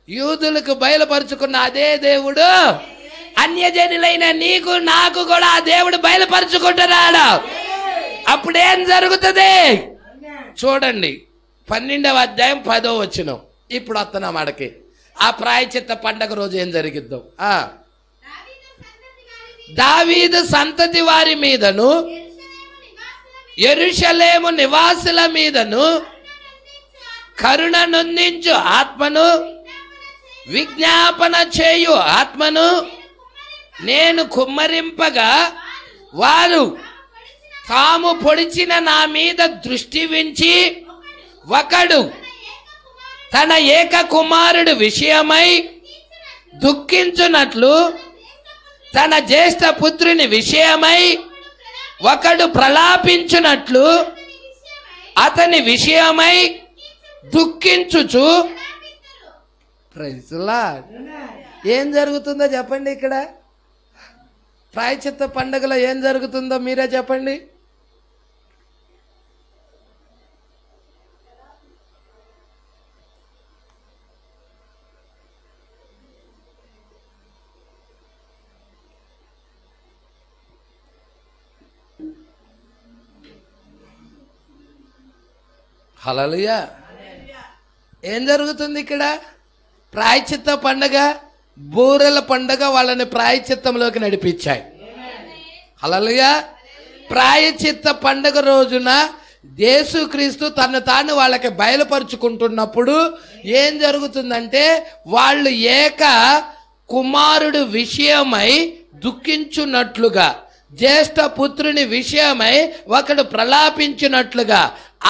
యూదులకు బయలుపరుచుకున్న అదే దేవుడు అన్యజనులైన నీకు నాకు కూడా ఆ దేవుడు బయలుపరుచుకుంటున్నాడు. అప్పుడేం జరుగుతుంది చూడండి. 12వ అధ్యాయం 10వ వచనం. ఇప్పుడు వస్తున్నాం అడకి. ఆ ప్రాయశ్చిత్త పండగ రోజు ఏం జరిగిద్దో. దావీదు సంతతి వారి మీదను యెరూషలేము నివాసుల మీదను కరుణ నొందించు ఆత్మను, విజ్ఞాపన చేయు ఆత్మను నేను కుమ్మరింపగా వారు తాము పొడిచిన నా మీద దృష్టి ఉంచి ఒకడు తన ఏక కుమారుడు విషయమై దుఃఖించున్నట్లు తన జ్యేష్ఠ పుత్రుని విషయమై ఒకడు ప్రలాపించున్నట్లు అతని విషయమై దుఃఖించుచు ప్రైజ్ లార్డ్. ఏం జరుగుతుందో చెప్పండి. ఇక్కడ ప్రాయశ్చిత్త పండుగలో ఏం జరుగుతుందో మీరే చెప్పండి. హల్లెలూయా. ఏం జరుగుతుంది ఇక్కడ? ప్రాయశ్చిత్త పండగ, బూరెల పండగ వాళ్ళని ప్రాయశ్చిత్తంలోకి నడిపించాయి. హల్లెలూయా. ప్రాయశ్చిత్త పండగ రోజున యేసుక్రీస్తు తను తాను వాళ్ళకి బయలుపరుచుకుంటున్నప్పుడు ఏం జరుగుతుందంటే, వాళ్ళు ఏక కుమారుడు విషయమై దుఃఖించున్నట్లుగా, జ్యేష్ఠ పుత్రుని విషయమై ఒకడు ప్రలాపించినట్లుగా,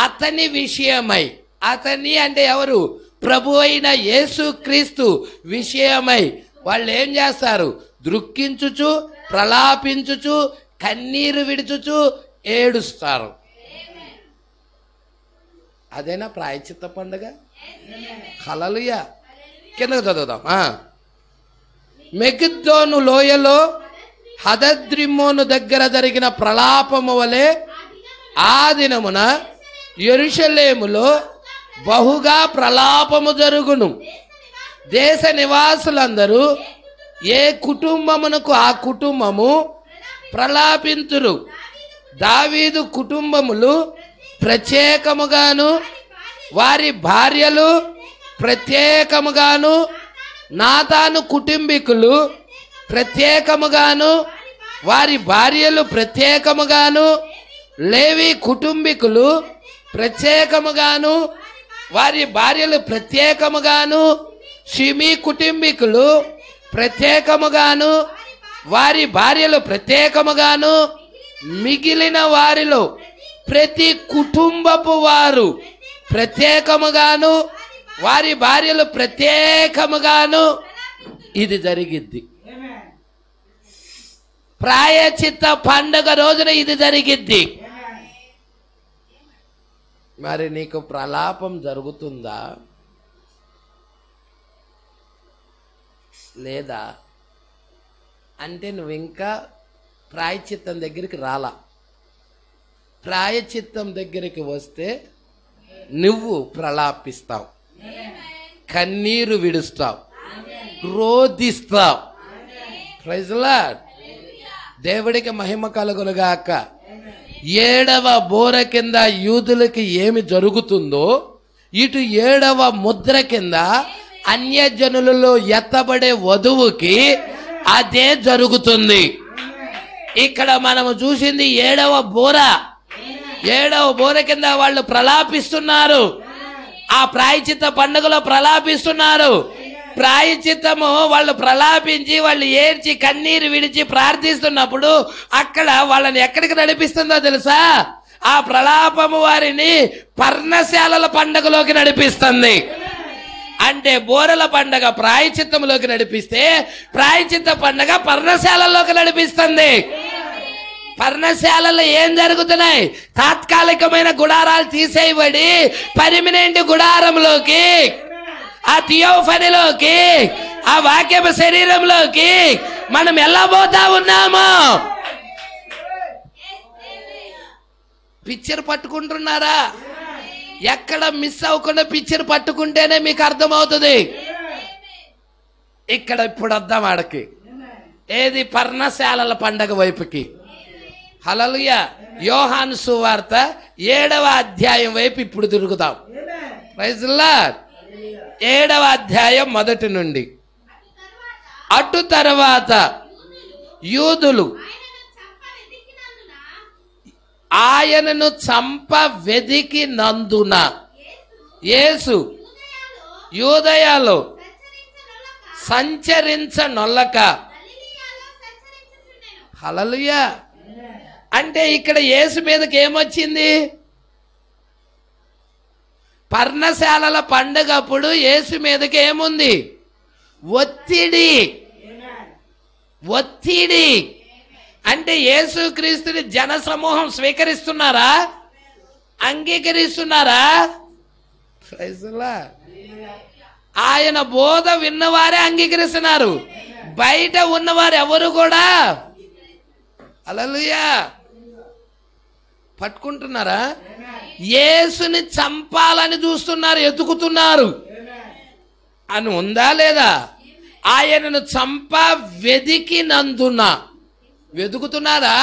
అతని విషయమై, అతని అంటే ఎవరు? ప్రభు అయిన యేసుక్రీస్తు విషయమై వాళ్ళు ఏం చేస్తారు? దుఃఖించుచు, ప్రలాపించుచు, కన్నీరు విడుచుచు ఏడుస్తారు. అదేనా ప్రాయశ్చిత్త పండుగ? హల్లెలూయా. కిందకు చదువుదాం. మెగిద్దోను లోయలో హదద్రిమ్మోను దగ్గర జరిగిన ప్రలాపము వలె ఆ దినమున యెరూషలేములో బహుగా ప్రలాపము జరుగును. దేశ నివాసులందరూ ఏ కుటుంబమునకు ఆ కుటుంబము ప్రలాపింతురు. దావీదు కుటుంబములు ప్రత్యేకముగాను, వారి భార్యలు ప్రత్యేకముగాను, నాతాను కుటుంబీకులు ప్రత్యేకముగాను, వారి భార్యలు ప్రత్యేకముగాను, లేవి కుటుంబీకులు ప్రత్యేకముగాను, వారి భార్యలు ప్రత్యేకముగాను, షిమీ కుటుంబీకులు ప్రత్యేకముగాను, వారి భార్యలు ప్రత్యేకముగాను, మిగిలిన వారిలో ప్రతి కుటుంబపు వారు ప్రత్యేకముగాను, వారి భార్యలు ప్రత్యేకముగాను ఇది జరిగిద్ది. ప్రాయశ్చిత్త పండుగ రోజున ఇది జరిగిద్ది. మరి నీకు ప్రలాపం జరుగుతుందా లేదా అంటే నువ్వు ఇంకా ప్రాయశ్చిత్తం దగ్గరికి రాలా. ప్రాయశ్చిత్తం దగ్గరికి వస్తే నువ్వు ప్రలాపిస్తావు, కన్నీరు విడుస్తావు, రోదిస్తావు. Praise Lord. దేవుడికి మహిమ కలుగునుగాక. 7వ బోర కింద యూదులకి ఏమి జరుగుతుందో ఇటు 7వ ముద్ర కింద అన్యజనులలో ఎత్తబడే వధువుకి అదే జరుగుతుంది. ఇక్కడ మనము చూసింది 7వ బోర. 7వ బోర కింద వాళ్ళు ప్రలాపిస్తున్నారు. ఆ ప్రాయశ్చిత్త పండుగలో ప్రలాపిస్తున్నారు. ప్రాయశ్చిత్తము వాళ్ళు ప్రలాపించి, వాళ్ళు ఏడ్చి, కన్నీరు విడిచి ప్రార్థిస్తున్నప్పుడు అక్కడ వాళ్ళని ఎక్కడికి నడిపిస్తుందో తెలుసా? ఆ ప్రలాపము వారిని పర్ణశాలల పండుగలోకి నడిపిస్తుంది. అంటే బోరల పండగ ప్రాయశ్చిత్తంలోకి నడిపిస్తే, ప్రాయశ్చిత్త పండగ పర్ణశాలలోకి నడిపిస్తుంది. పర్ణశాలలో ఏం జరుగుతున్నాయి? తాత్కాలికమైన గుడారాలు తీసేయబడి పర్మనెంట్ గుడారంలోకి, ఆ థియోఫనీలోకి, ఆ వాక్యపు శరీరంలోకి మనం ఎలా పోతా ఉన్నాము? పిక్చర్ పట్టుకుంటున్నారా? ఎక్కడ మిస్ అవ్వకుండా పిక్చర్ పట్టుకుంటేనే మీకు అర్థమవుతుంది. ఇక్కడ ఇప్పుడు వద్దాం ఆడకి. ఏది? పర్ణశాలల పండగ వైపుకి. హల్లెలూయా. యోహాను సువార్త 7వ అధ్యాయం వైపు ఇప్పుడు తిరుగుదాం. Praise lord. 7వ అధ్యాయం మొదటి నుండి. అటు తర్వాత యూదులు ఆయనను చంప వెదికినందున యేసు యూదయలో సంచరించనొల్లక. హల్లెలూయా. అంటే ఇక్కడ యేసు మీదకి ఏమొచ్చింది? పర్ణశాలల పండుగప్పుడు యేసు మీదకి ఏముంది? ఒత్తిడి. ఒత్తిడి అంటే యేసుక్రీస్తుని జన సమూహం స్వీకరిస్తున్నారా? అంగీకరిస్తున్నారా? ఆయన బోధ విన్నవారే అంగీకరిస్తున్నారు, బయట ఉన్నవారు ఎవరు కూడా హల్లెలూయా పట్టుకుంటున్నారా? యేసుని చంపాలని చూస్తున్నారు, ఎతుకుతున్నారు అని ఉందా లేదా? ఆయనను చంప వెదికినందున వెతుకుతున్నారా?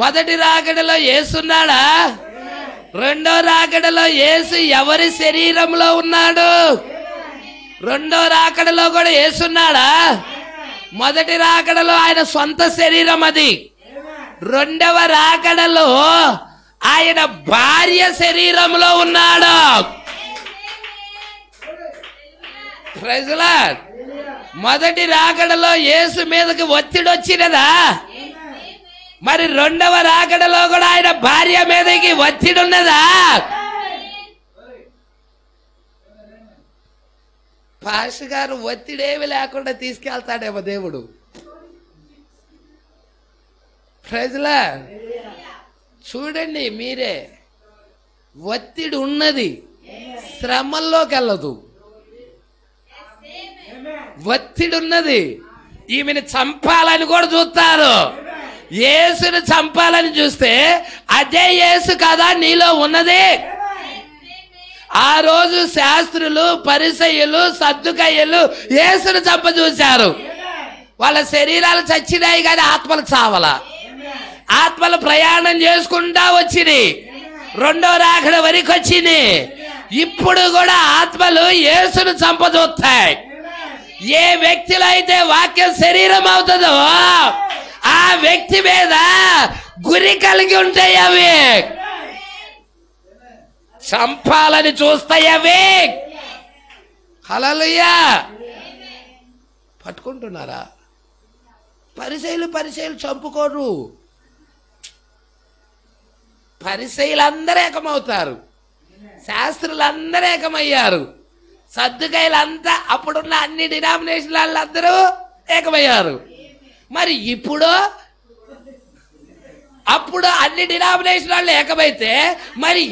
మొదటి రాకడలో యేసున్నాడా? రెండో రాకడలో యేసు ఎవరి శరీరంలో ఉన్నాడు? రెండో రాకడలో కూడా యేసున్నాడా? మొదటి రాకడలో ఆయన సొంత శరీరం అది. రెండవ రాకడలో ఆయన భార్య శరీరంలో ఉన్నాడు. Praise Lord. మొదటి రాకడలో యేసు మీదకి ఒత్తిడి వచ్చినదా? మరి రెండవ రాకడలో కూడా ఆయన భార్య మీదకి ఒత్తిడి ఉన్నదా? పాష గారు ఒత్తిడేమి లేకుండా తీసుకెళ్తాడేమో దేవుడు. Praise Lord. చూడండి మీరే, ఒత్తిడి ఉన్నది, శ్రమల్లోకి వెళ్ళదు. ఒత్తిడి ఉన్నది, ఈమెను చంపాలని కూడా చూస్తారు. యేసుని చంపాలని చూస్తే అదే యేసు కదా నీలో ఉన్నది. ఆ రోజు శాస్త్రులు, పరిసయ్యులు, సద్దుకయ్యులు యేసుని చంప చూశారు. వాళ్ళ శరీరాలు చచ్చినాయి కానీ ఆత్మలు చావల. ఆత్మలు ప్రయాణం చేసుకుంటా వచ్చినాయి, రెండో రాకడ వరకు వచ్చింది. ఇప్పుడు కూడా ఆత్మలు యేసును చంప చూస్తాయి. ఏ వ్యక్తిలో అయితే వాక్యం శరీరం అవుతుందో ఆ వ్యక్తి మీద గురి కలిగి ఉంటాయి. అవి చంపాలని చూస్తాయి. అవి హల్లెలూయా పట్టుకుంటున్నారా? పరిసయ్యులు చంపుకోరు. పరిసయ్యులందరూ ఏకమవుతారు, శాస్త్రులందరూ ఏకమయ్యారు, సద్దుకయ్యులంతా అప్పుడున్న అన్ని డినామినేషన్ వాళ్ళందరూ ఏకమయ్యారు. మరి అప్పుడు అన్ని డినామినేషన్ వాళ్ళు ఏకమైతే మరి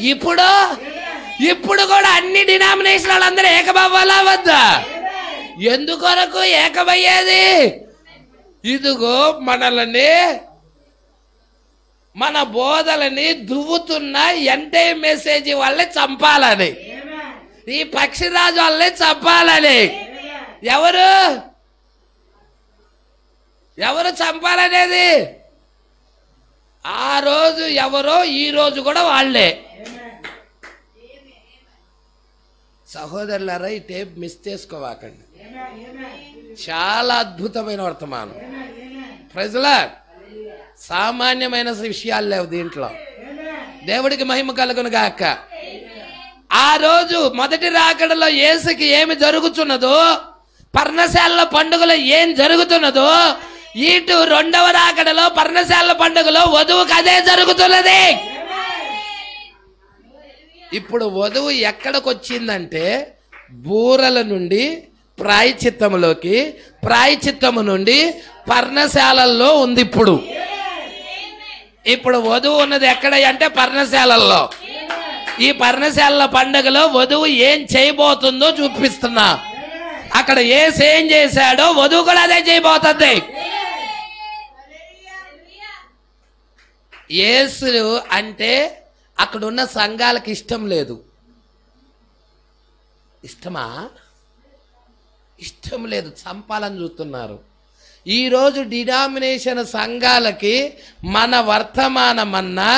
ఇప్పుడు కూడా అన్ని డినామినేషన్ వాళ్ళందరూ ఏకమవ్వాలా వద్దా? ఎందుకొరకు ఏకమయ్యేది? ఇదిగో మనల్ని, మన బోధలని దువ్వుతున్న ఎంటే మెసేజ్ వాళ్ళని చంపాలని, ఈ పక్షిరాజు వాళ్ళని చంపాలని. ఎవరు చంపాలనేది? ఆ రోజు ఎవరో, ఈ రోజు కూడా వాళ్ళే. సహోదరులారా, ఈ టేప్ మిస్ చేసుకోవాకండి. చాలా అద్భుతమైన వర్తమానం. Praise Lord. సామాన్యమైన విషయాలు లేవు దీంట్లో. దేవుడికి మహిమ కలుగును గాక. ఆ రోజు మొదటి రాకడలో యేసుకి ఏమి జరుగుతున్నదో, పర్ణశాల పండుగలో ఏం జరుగుతున్నదో, ఇటు రెండవ రాకడలో పర్ణశాల పండుగలో వధువుకి అదే జరుగుతున్నది. ఇప్పుడు వధువు ఎక్కడికి వచ్చిందంటే బూరల నుండి ప్రాయచిత్తములోకి, ప్రాయచిత్తము నుండి పర్ణశాలల్లో ఉంది. ఇప్పుడు వధువు ఉన్నది ఎక్కడ అంటే పర్ణశాలల్లో. ఈ పర్ణశాల పండుగలో వధువు ఏం చేయబోతుందో చూపిస్తున్నా. అక్కడ యేసు ఏం చేశాడో వధువు కూడా అదే చేయబోతుంది. యేసు అంటే అక్కడున్న సంఘాలకు ఇష్టం లేదు. ఇష్టమా? ఇష్టం లేదు, చంపాలని చూస్తున్నారు. ఈరోజు డినామినేషన్ సంఘాలకి మన వర్తమానమన్నా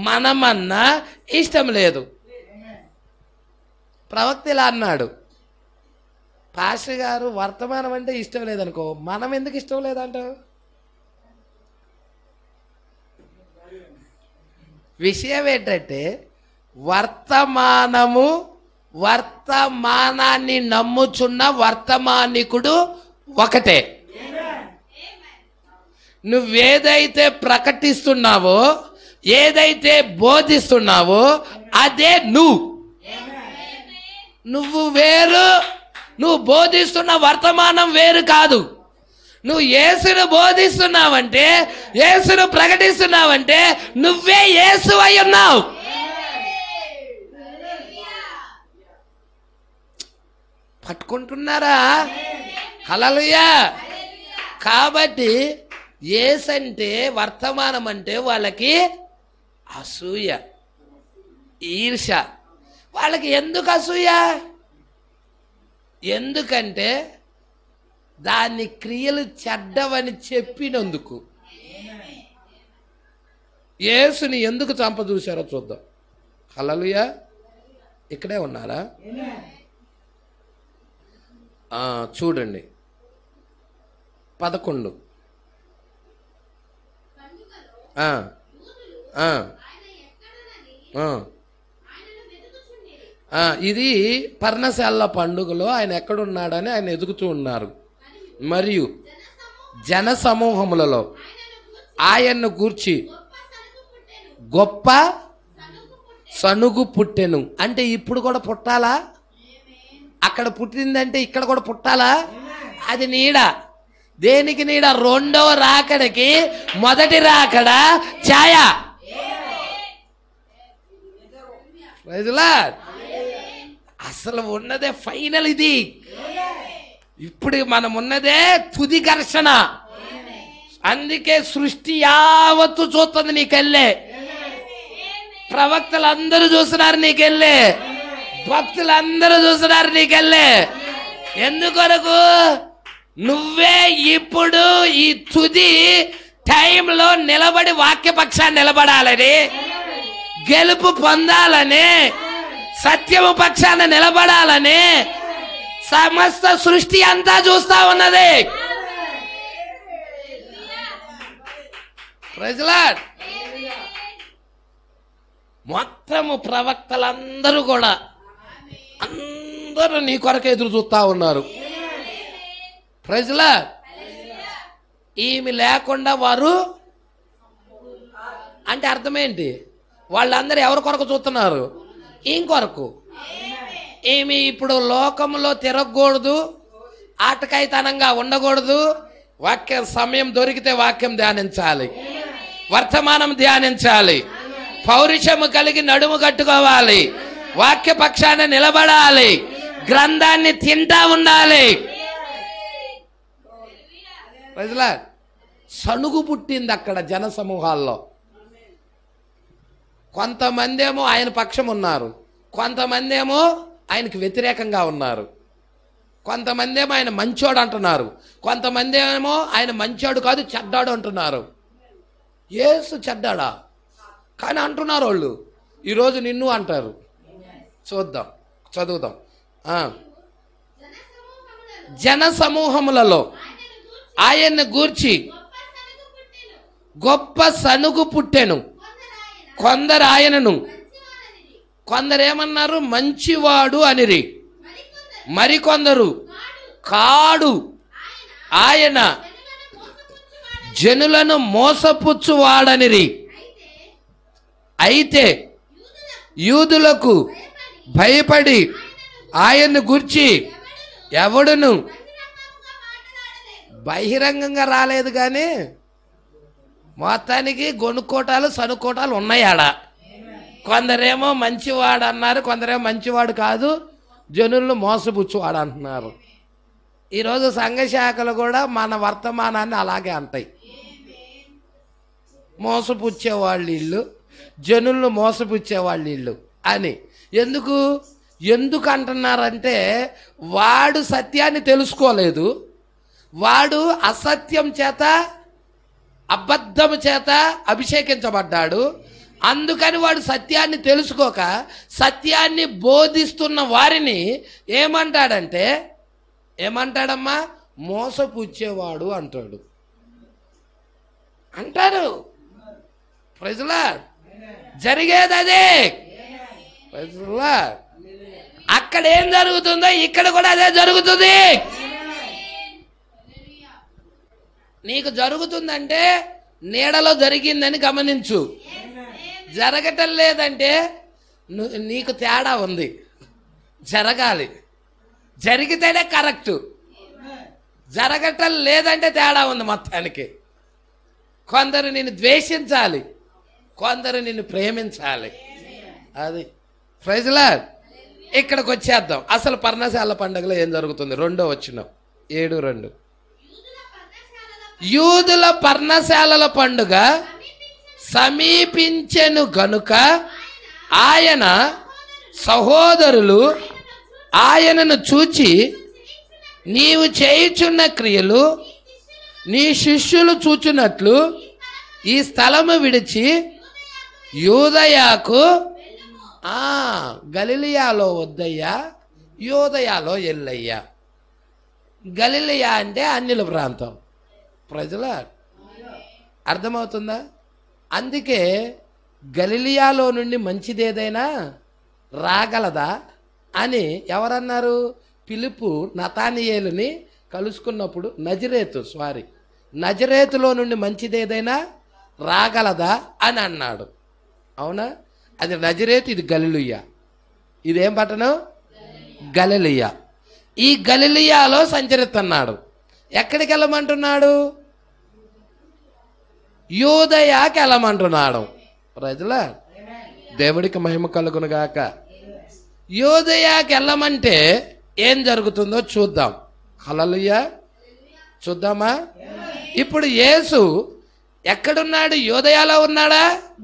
మనమన్నా ఇష్టం లేదు. ప్రవక్త ఇలా అన్నాడు, పాస్టర్ గారు వర్తమానం అంటే ఇష్టం లేదనుకో, మనం ఎందుకు ఇష్టం లేదంటావు? విషయం ఏంటంటే వర్తమానాన్ని నమ్ముచున్న వర్తమానికుడు ఒకటే. నువ్వేదైతే ప్రకటిస్తున్నావో, ఏదైతే బోధిస్తున్నావో అదే నువ్వు వేరు. నువ్వు బోధిస్తున్న వర్తమానం వేరు కాదు. నువ్వు యేసును బోధిస్తున్నావంటే, యేసును ప్రకటిస్తున్నావంటే నువ్వే యేసు అయి ఉన్నావు. పట్టుకుంటున్నారా? హల్లెలూయా. కాబట్టి యేసంటే వర్తమానం అంటే వాళ్ళకి అసూయ, ఈర్ష. వాళ్ళకి ఎందుకు అసూయ? ఎందుకంటే దాని క్రియలు చెడ్డవని చెప్పినందుకు. యేసుని ఎందుకు చంపదూశారో చూద్దాం. హల్లెలూయా. ఇక్కడే ఉన్నారా? చూడండి 11. ఇది పర్ణశాల పండుగలో ఆయన ఎక్కడున్నాడని ఆయన ఎదుగుతూ ఉన్నారు. మరియు జన సమూహములలో ఆయన్ను గూర్చి గొప్ప సనుగు పుట్టెను. అంటే ఇప్పుడు కూడా పుట్టాలా? అక్కడ పుట్టిందంటే ఇక్కడ కూడా పుట్టాలా? అది నీడ. దేనికి నీడ? రెండవ రాకడకి మొదటి రాకడ ఛాయ. అసలు ఉన్నదే ఫైనల్. ఇది ఇప్పుడు మనం ఉన్నదే తుది ఘర్షణ. అందుకే సృష్టి యావత్తు చూస్తుంది నీకెళ్ళే. ప్రవక్తలందరూ చూస్తున్నారు నీకెళ్ళే. భక్తులందరూ చూస్తున్నారు నీకెళ్ళే. ఎందుకొరకు? నువ్వే ఇప్పుడు ఈ తుది టైంలో నిలబడి వాక్యపక్షాన్ని నిలబడాలని, గెలుపు పొందాలని, సత్యము పక్షాన నిలబడాలని సమస్త సృష్టి అంతా చూస్తా ఉన్నది. Praise Lord. మొత్తము ప్రవక్తలందరూ కూడా అందరూ నీ కొరకు ఎదురు చూస్తా ఉన్నారు. Praise Lord. ఈమె లేకుండా వారు అంటే అర్థమేంటి? వాళ్ళందరూ ఎవరి కొరకు చూస్తున్నారు? ఇంకొరకు. ఈమె ఇప్పుడు లోకంలో తిరగకూడదు, ఆటకాయితనంగా ఉండకూడదు. వాక్యం సమయం దొరికితే వాక్యం ధ్యానించాలి, వర్తమానం ధ్యానించాలి, పౌరుషము కలిగి నడుము కట్టుకోవాలి, వాక్య పక్షాన నిలబడాలి, గ్రంథాన్ని తింటా ఉండాలి. సనుగు పుట్టింది అక్కడ జన సమూహాల్లో. కొంతమంది ఏమో ఆయన పక్షం ఉన్నారు, కొంతమంది ఏమో ఆయనకు వ్యతిరేకంగా ఉన్నారు, కొంతమంది ఏమో ఆయన మంచోడు అంటున్నారు, కొంతమంది ఏమో ఆయన మంచోడు కాదు చెడ్డాడు అంటున్నారు. యేసు చెడ్డాడా కానీ అంటున్నారు వాళ్ళు. ఈరోజు నిన్ను అంటారు. చూద్దాం, చదువుదాం. జన సమూహములలో ఆయన్ని గూర్చి గొప్ప సనుగు పుట్టెను. కొందరు ఆయనను, కొందరేమన్నారు? మంచివాడు అనిరి. మరికొందరు కాడు, ఆయన జనులను మోసపుచ్చువాడనిరి. అయితే యూదులకు భయపడి ఆయన్ను గూర్చి ఎవడును బహిరంగంగా రాలేదు, కానీ మొత్తానికి గొనుక్కోటాలు సనుక్కోటాలు ఉన్నాయి ఆడ. కొందరేమో మంచివాడు అన్నారు, కొందరేమో మంచివాడు కాదు జనులను మోసపుచ్చువాడు అంటున్నారు. ఈరోజు సంఘశాఖలు కూడా మన వర్తమానాన్ని అలాగే అంటాయి. మోసపుచ్చేవాళ్ళు ఇల్లు, జనులను మోసపుచ్చేవాళ్ళు ఇల్లు అని. ఎందుకు అంటున్నారంటే వాడు సత్యాన్ని తెలుసుకోలేదు, వాడు అసత్యం చేత అబద్ధము చేత అభిషేకించబడ్డాడు. అందుకని వాడు సత్యాన్ని తెలుసుకోక సత్యాన్ని బోధిస్తున్న వారిని ఏమంటాడంటే, ఏమంటాడమ్మా? మోసపుచ్చేవాడు అంటాడు. అంటారు. Praise Lord. జరిగేది అదే. Praise Lord. అక్కడ ఏం జరుగుతుందో ఇక్కడ కూడా అదే జరుగుతుంది. నీకు జరుగుతుందంటే నీడలో జరిగిందని గమనించు. జరగటం లేదంటే నీకు తేడా ఉంది. జరగాలి, జరిగితేనే కరెక్ట్. జరగటం లేదంటే తేడా ఉంది మొత్తానికి. కొందరు నిన్ను ద్వేషించాలి, కొందరు నిన్ను ప్రేమించాలి. అది ప్రైజ్ లార్డ్. ఇక్కడికి వచ్చేద్దాం. అసలు పర్ణశాల పండుగలో ఏం జరుగుతుంది? 2వ వచనం 7:2. యూదుల పర్ణశాలల పండుగ సమీపించెను గనుక ఆయన సహోదరులు ఆయనను చూచి, నీవు చేయుచున్న క్రియలు నీ శిష్యులు చూచున్నట్లు ఈ స్థలము విడిచి యూదయాకు, గలిలయాలో వద్దయ్యా, యూదయాలో ఎల్లయ్యా. గలిలయ అంటే అన్యుల ప్రాంతం. ప్రజల అర్థమవుతుందా? అందుకే గలిలయాలో నుండి మంచిదేదైనా రాగలదా అని ఎవరన్నారు? పిలుపు నతానియేలుని కలుసుకున్నప్పుడు నజరేతులో నుండి మంచిదేదైనా రాగలదా అని అన్నాడు. అవునా? అది నజరేతు, ఇది గలిలయ. ఇదేం పట్టణం? గలిలయ. ఈ గలిలయాలో సంచరిస్తున్నాడు. ఎక్కడికి వెళ్ళమంటున్నాడు? యూదయాకి వెళ్ళమంటున్నాడు. ప్రజల దేవుడికి మహిమ కలుగునుగాక. యూదయాకి వెళ్ళమంటే ఏం జరుగుతుందో చూద్దాం. హల్లెలూయా. చూద్దామా? ఇప్పుడు యేసు ఎక్కడున్నాడు? యూదయాలో ఉన్నాడా?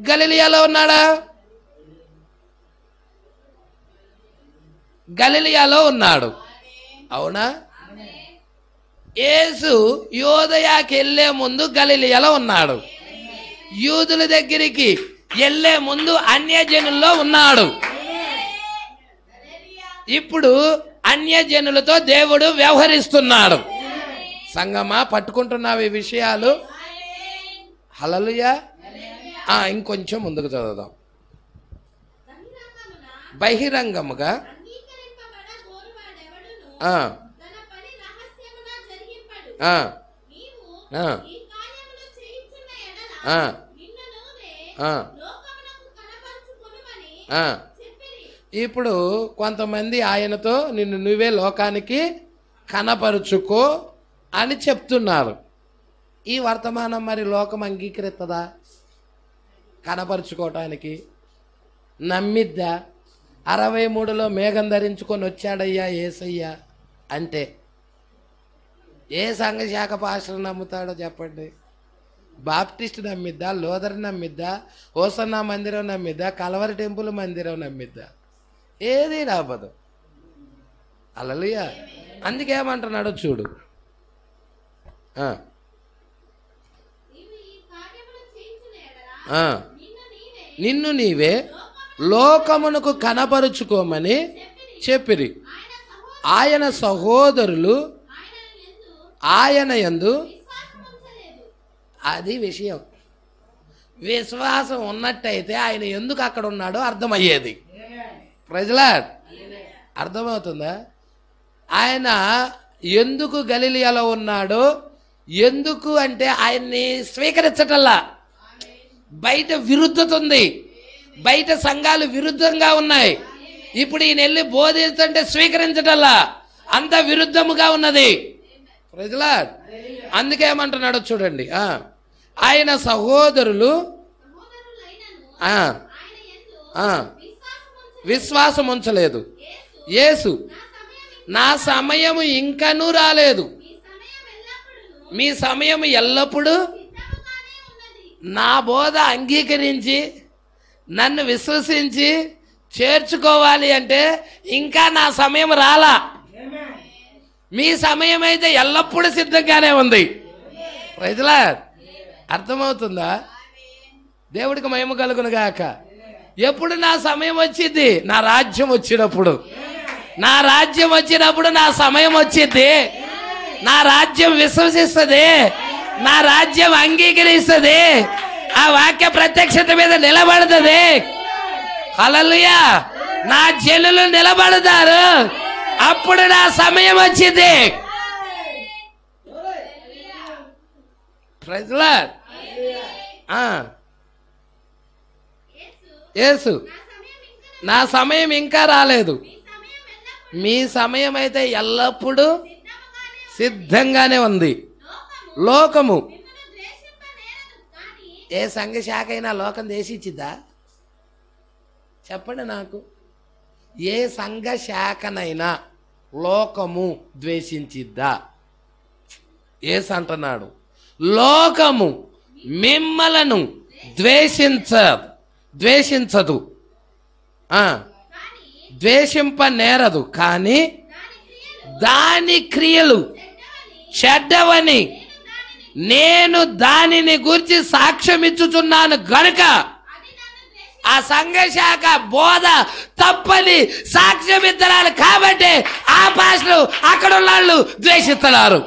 గలిలయాలో ఉన్నాడా? గలిలయాలో ఉన్నాడు. అవునా? యేసు యూదయాకి వెళ్ళే ముందు గలిలయాలో ఉన్నాడు. యూదుల దగ్గరికి వెళ్ళే ముందు అన్యజనుల్లో ఉన్నాడు. ఇప్పుడు అన్యజనులతో దేవుడు వ్యవహరిస్తున్నాడు. సంగమా, పట్టుకుంటున్నావు ఈ విషయాలు? హల్లెలూయా. ఇంకొంచెం ముందుకు చదువుదాం. బహిరంగముగా ఇప్పుడు కొంతమంది ఆయనతో నిన్ను నువ్వే లోకానికి కనపరుచుకో అని చెప్తున్నారు. ఈ వర్తమానం మరి లోకం అంగీకరిస్తుందా? కనపరుచుకోవటానికి నమ్మిద్దా? 63లో మేఘం ధరించుకొని వచ్చాడయ్యా యేసయ్యా అంటే ఏ సంఘశాఖ పాస్టర్ నమ్ముతాడో చెప్పండి? బాప్టిస్ట్ నమ్మిద్దా? లోదర్ నమ్మిద్దా? హోసన్నా మందిరం నమ్మిద్దా? కలవరి టెంపుల్ మందిరం నమ్మిద్దా? ఏది నమ్మదు. హల్లెలూయా. అందుకేమంటున్నాడో చూడు. నిన్ను నీవే లోకమునకు కనపరుచుకోమని చెప్పిరి. ఆయన సహోదరులు ఆయన యందు, అది విషయం. విశ్వాసం ఉన్నట్టయితే ఆయన ఎందుకు అక్కడ ఉన్నాడో అర్థమయ్యేది. ప్రజలా అర్థమవుతుందా? ఆయన ఎందుకు గలిలయలో ఉన్నాడో, ఎందుకు అంటే ఆయన్ని స్వీకరించటల్లా. బయట విరుద్ధత ఉంది, బయట సంఘాలు విరుద్ధంగా ఉన్నాయి. ఇప్పుడు ఈయన వెళ్ళి బోధిస్తుంటే స్వీకరించటల్లా, అంత విరుద్ధముగా ఉన్నది. ప్రజలా అందుకేమంటున్నాడో చూడండి. ఆయన సహోదరులు విశ్వాసం ఉంచలేదు. యేసు, నా సమయము ఇంకనూ రాలేదు, మీ సమయం ఎల్లప్పుడూ నా బోధ అంగీకరించి నన్ను విశ్వసించి చేర్చుకోవాలి అంటే ఇంకా నా సమయం రాలా. మీ సమయం అయితే ఎల్లప్పుడూ సిద్ధంగానే ఉంది. ప్రజలా అర్థమవుతుందా? దేవుడికి మహిమ కలుగునుగాక. ఎప్పుడు నా సమయం వచ్చింది? నా రాజ్యం వచ్చినప్పుడు. నా రాజ్యం వచ్చినప్పుడు నా సమయం వచ్చింది. నా రాజ్యం విశ్వసిస్తుంది, నా రాజ్యం అంగీకరిస్తుంది, ఆ వాక్య ప్రత్యక్షత మీద నిలబడుతుంది. హల్లెలూయా. నా జనులు నిలబడతారు, అప్పుడు నా సమయం వచ్చింది. ప్రజలా యేసు, నా సమయం ఇంకా రాలేదు, మీ సమయం అయితే ఎల్లప్పుడూ సిద్ధంగానే ఉంది. లోకము, ఏ సంఘ శాఖ అయినా లోకం దేశించిద్దా? చెప్పండి నాకు. ఏ సంఘ శాఖనైనా లోకము ద్వేషించిద్దా? యేసు అంటున్నాడు, లోకము మిమ్మలను ద్వేషించదు, ద్వేషింప నేరదు, కానీ దాని క్రియలు చెడ్డవని నేను దానిని గురించి సాక్ష్యం ఇచ్చుచున్నాను గనుక ఆ సంఘశాఖ బోధ తప్పని సాక్ష్యం ఇస్తున్నారు. కాబట్టి ఆ పాస్టర్లు అక్కడ ఉన్న వాళ్ళు ద్వేషిస్తున్నారు.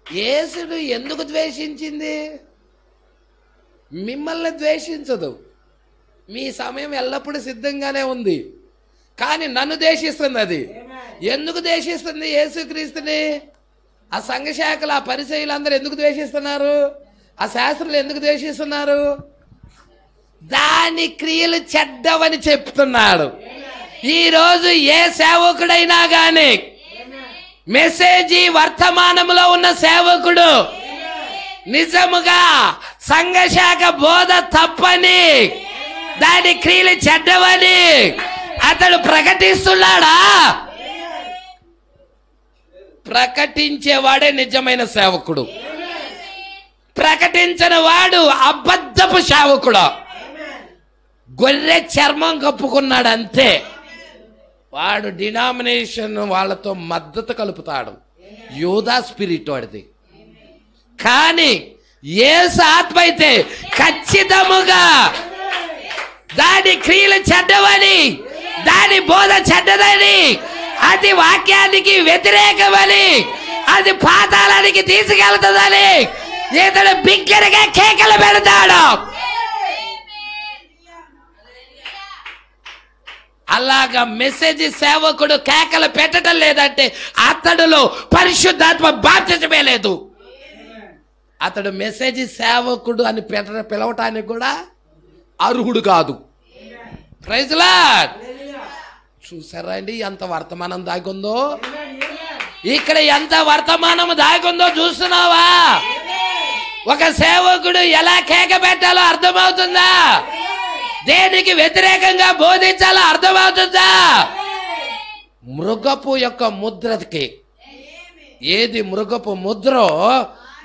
యేసుడు ఎందుకు ద్వేషించింది? మిమ్మల్ని ద్వేషించదు. మీ సమయం ఎల్లప్పుడూ సిద్ధంగానే ఉంది, కానీ నన్ను ద్వేషిస్తుంది. అది ఎందుకు ద్వేషిస్తుంది యేసుక్రీస్తుని? ఆ సంఘశాఖలు, ఆ పరిసయ్యులు అందరూ ఎందుకు ద్వేషిస్తున్నారు? ఆ శాస్త్రులు ఎందుకు ద్వేషిస్తున్నారు? దాని క్రియలు చెడ్డవని చెప్తున్నాడు. ఈరోజు ఏ సేవకుడైనా గాని, మెసేజీ వర్తమానంలో ఉన్న సేవకుడు నిజముగా సంఘశాఖ బోధ తప్పని, దాని క్రియలు చెడ్డవని అతడు ప్రకటిస్తున్నాడా? ప్రకటించేవాడే నిజమైన సేవకుడు. ప్రకటించని వాడు అబద్ధపు సేవకుడు. గొర్రె చర్మం కప్పుకున్నాడు అంతే. వాడు డినామినేషన్ వాళ్ళతో మద్దతు కలుపుతాడు. యూదా స్పిరిట్ వాడిది. కానీ యేసు ఆత్మ అయితే ఖచ్చితముగా దాని క్రియలు చెడ్డవని, దాని బోధ చెడ్డదని, అది వాక్యానికి వ్యతిరేకమని, అది పాతాళానికి తీసుకెళ్తుందని ఇతడు బిగ్గరగా కేకలు పెడతాడు. అలాగా మెసేజ్ సేవకుడు కేకలు పెట్టడం లేదంటే అతడులో పరిశుద్ధాత్మ బాప్తిజమే లేదు. అతడు మెసేజ్ సేవకుడు అని పిలవటానికి కూడా అర్హుడు కాదు. Praise Lord. చూసారా అండి ఎంత వర్తమానం దాగుందో? ఇక్కడ ఎంత వర్తమానం దాగుందో చూస్తున్నావా? ఒక సేవకుడు ఎలా కేక పెట్టాలో అర్థమవుతుందా? దేనికి వ్యతిరేకంగా బోధించాలో అర్థమవుతుందా? మృగపు యొక్క ముద్రకి ఏది మృగపు ముద్రో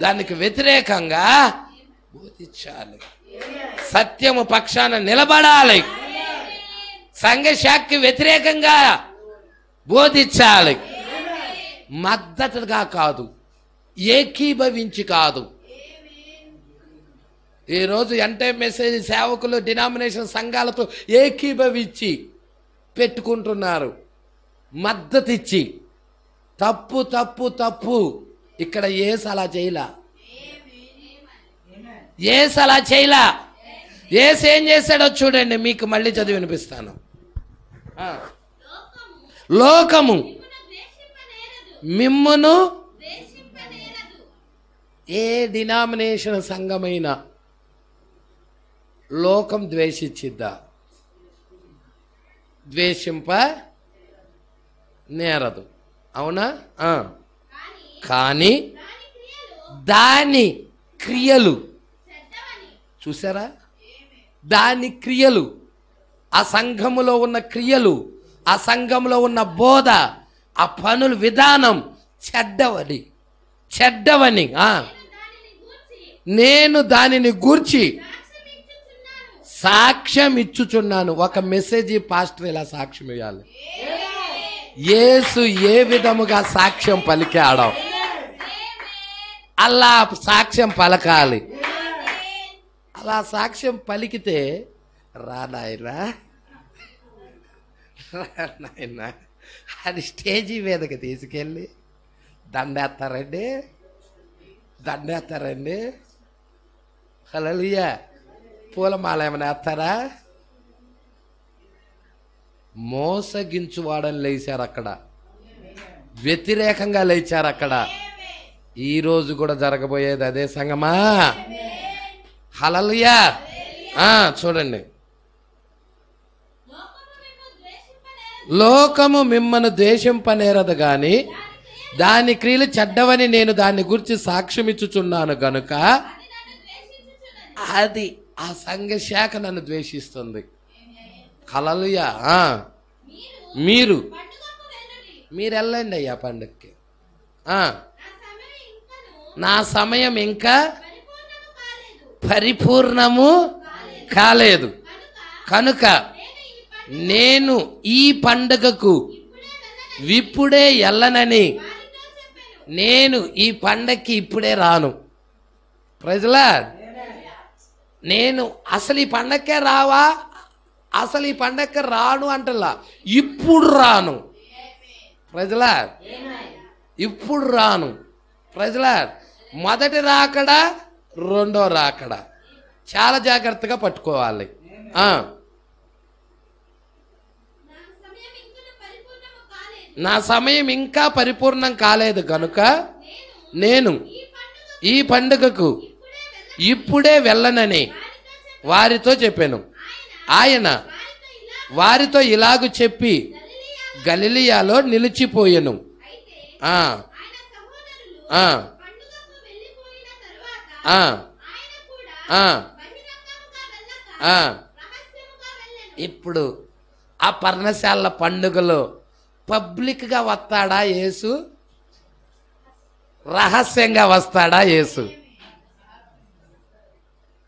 దానికి వ్యతిరేకంగా బోధించాలి. సత్యము పక్షాన నిలబడాలి. సంఘశాఖకి వ్యతిరేకంగా బోధించాలి. మద్దతుగా కాదు, ఏకీభవించి కాదు. ఈరోజు అంటే మెసేజ్ సేవకులు డినామినేషన్ సంఘాలతో ఏకీభవించి పెట్టుకుంటున్నారు, మద్దతు ఇచ్చి. తప్పు తప్పు తప్పు. ఇక్కడ యేసు అలా చేయలా. యేసు అలా చేయలా. యేసు ఏం చేశాడో చూడండి, మీకు మళ్ళీ చదివి వినిపిస్తాను. లోకము మిమ్మును ఏ డినామినేషన్ సంఘమైన లోకం ద్వేషించిద్దా? ద్వేషింప నేరదు. అవునా? కానీ దాని క్రియలు చూసారా? దాని క్రియలు, ఆ సంఘములో ఉన్న క్రియలు, ఆ సంఘంలో ఉన్న బోధ, ఆ పనుల విధానం చెడ్డవని నేను దానిని గూర్చి సాక్ష్యం ఇచ్చుచున్నాను. ఒక మెసేజ్ పాస్టర్ ఇలా సాక్ష్యం ఇవ్వాలి. యేసు ఏ విధముగా సాక్ష్యం పలికాడో అలా సాక్ష్యం పలకాలి. అలా సాక్ష్యం పలికితే రానాయనా అది స్టేజీ మీదకి తీసుకెళ్ళి దండేస్తారండి. హల్లెలూయా. పూలమాల ఏమైనా వేస్తారా? మోసగించువాడని లేచారు అక్కడ, వ్యతిరేకంగా లేచారు అక్కడ. ఈరోజు కూడా జరగబోయేది అదే సంగమా. హల్లెలూయా. చూడండి, లోకము మిమ్మను ద్వేషింపనేరదు గాని దాని క్రియలు చెడ్డవని నేను దాన్ని గురించి సాక్ష్యం ఇచ్చుచున్నాను గనుక అది ఆ సంఘ శాఖ నన్ను ద్వేషిస్తుంది. హల్లెలూయా. మీరు వెళ్ళండి అయ్యా పండుగకి. నా సమయం ఇంకా పరిపూర్ణము కాలేదు కనుక నేను ఈ పండుగకు ఇప్పుడే వెళ్ళనని, నేను ఈ పండగకి ఇప్పుడే రాను. ప్రజలా, నేను అసలు ఈ పండగకే రావా, అసలు ఈ పండగకి రాను అంటలా, ఇప్పుడు రాను. ప్రజలా, ఇప్పుడు రాను. ప్రజలా, మొదటి రాకడా రెండో రాకడా చాలా జాగ్రత్తగా పట్టుకోవాలి. నా సమయం ఇంకా పరిపూర్ణం కాలేదు కనుక నేను ఈ పండుగకు ఇప్పుడే వెళ్ళనని వారితో చెప్పాను. ఆయన వారితో ఇలాగు చెప్పి గలిలియాలో నిలిచిపోయెను. ఇప్పుడు ఆ పర్ణశాల పండుగలో పబ్లిక్గా వస్తాడా యేసు, రహస్యంగా వస్తాడా యేసు?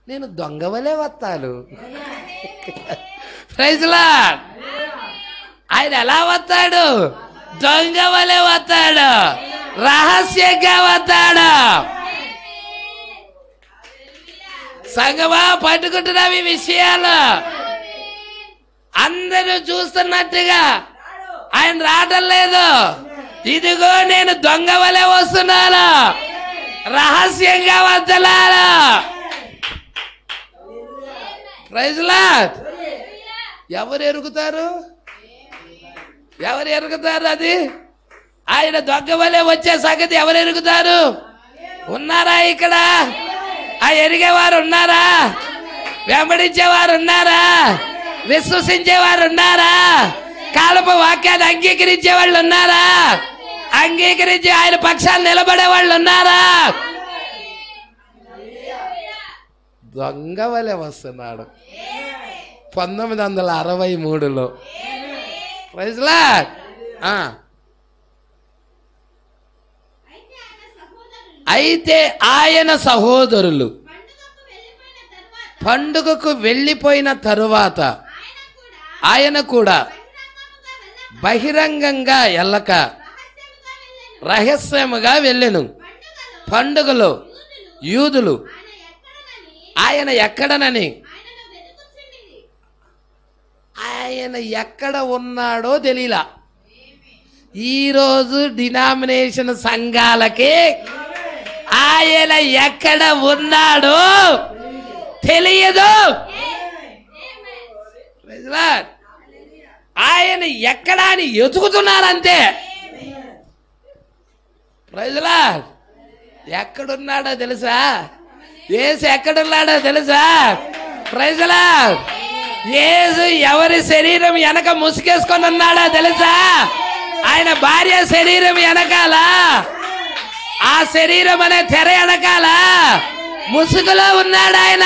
నేను దొంగవలే వస్తాను. Praise Lord. ఆయన ఎలా వస్తాడు? దొంగవలే వస్తాడు, రహస్యంగా వస్తాడు. సంగమా, పట్టుకుంటున్నావు ఈ విషయాలు. అందరూ చూస్తున్నట్టుగా ఆయన రావటం లేదు. ఇదిగో నేను దొంగవలే వస్తున్నాను, రహస్యంగా వస్తున్నాను. Praise Lord. ఎవరు ఎరుగుతారు? ఎవరు ఎరుగుతారు? అది ఆయన దొంగవలే వచ్చే సంగతి ఎవరు ఎరుగుతారు? ఉన్నారా ఇక్కడ? ఆ ఎరిగేవారు ఉన్నారా? వెంబడించేవారు ఉన్నారా? విశ్వసించేవారు ఉన్నారా? కాలపు వాక్యాన్ని అంగీకరించే వాళ్ళు ఉన్నారా? అంగీకరించి ఆయన పక్షాలు నిలబడే వాళ్ళు ఉన్నారా? దొంగవలే వస్తున్నాడు 1963లో. Praise lord. అయితే ఆయన సహోదరులు పండుగకు వెళ్ళిపోయిన తరువాత ఆయన కూడా బహిరంగంగా వెళ్ళక రహస్యముగా వెళ్ళెను. పండుగలో యూదులు ఆయన ఎక్కడనని, ఆయన ఎక్కడ ఉన్నాడో తెలియలా. ఈరోజు డినామినేషన్ సంఘాలకి ఆయన ఎక్కడ ఉన్నాడో తెలియదు. ఆయన ఎక్కడ అని ఎతుకుతున్నారంతే. Praise lord. ఎక్కడున్నాడో తెలుసా? యేసు ఎక్కడున్నాడో తెలుసా? Praise lord. యేసు ఎవరి శరీరం వెనక ముసుగేసుకొని ఉన్నాడో తెలుసా? ఆయన భార్య శరీరం వెనకాల, ఆ శరీరం అనే తెర వెనకాల ముసుగులో ఉన్నాడు ఆయన.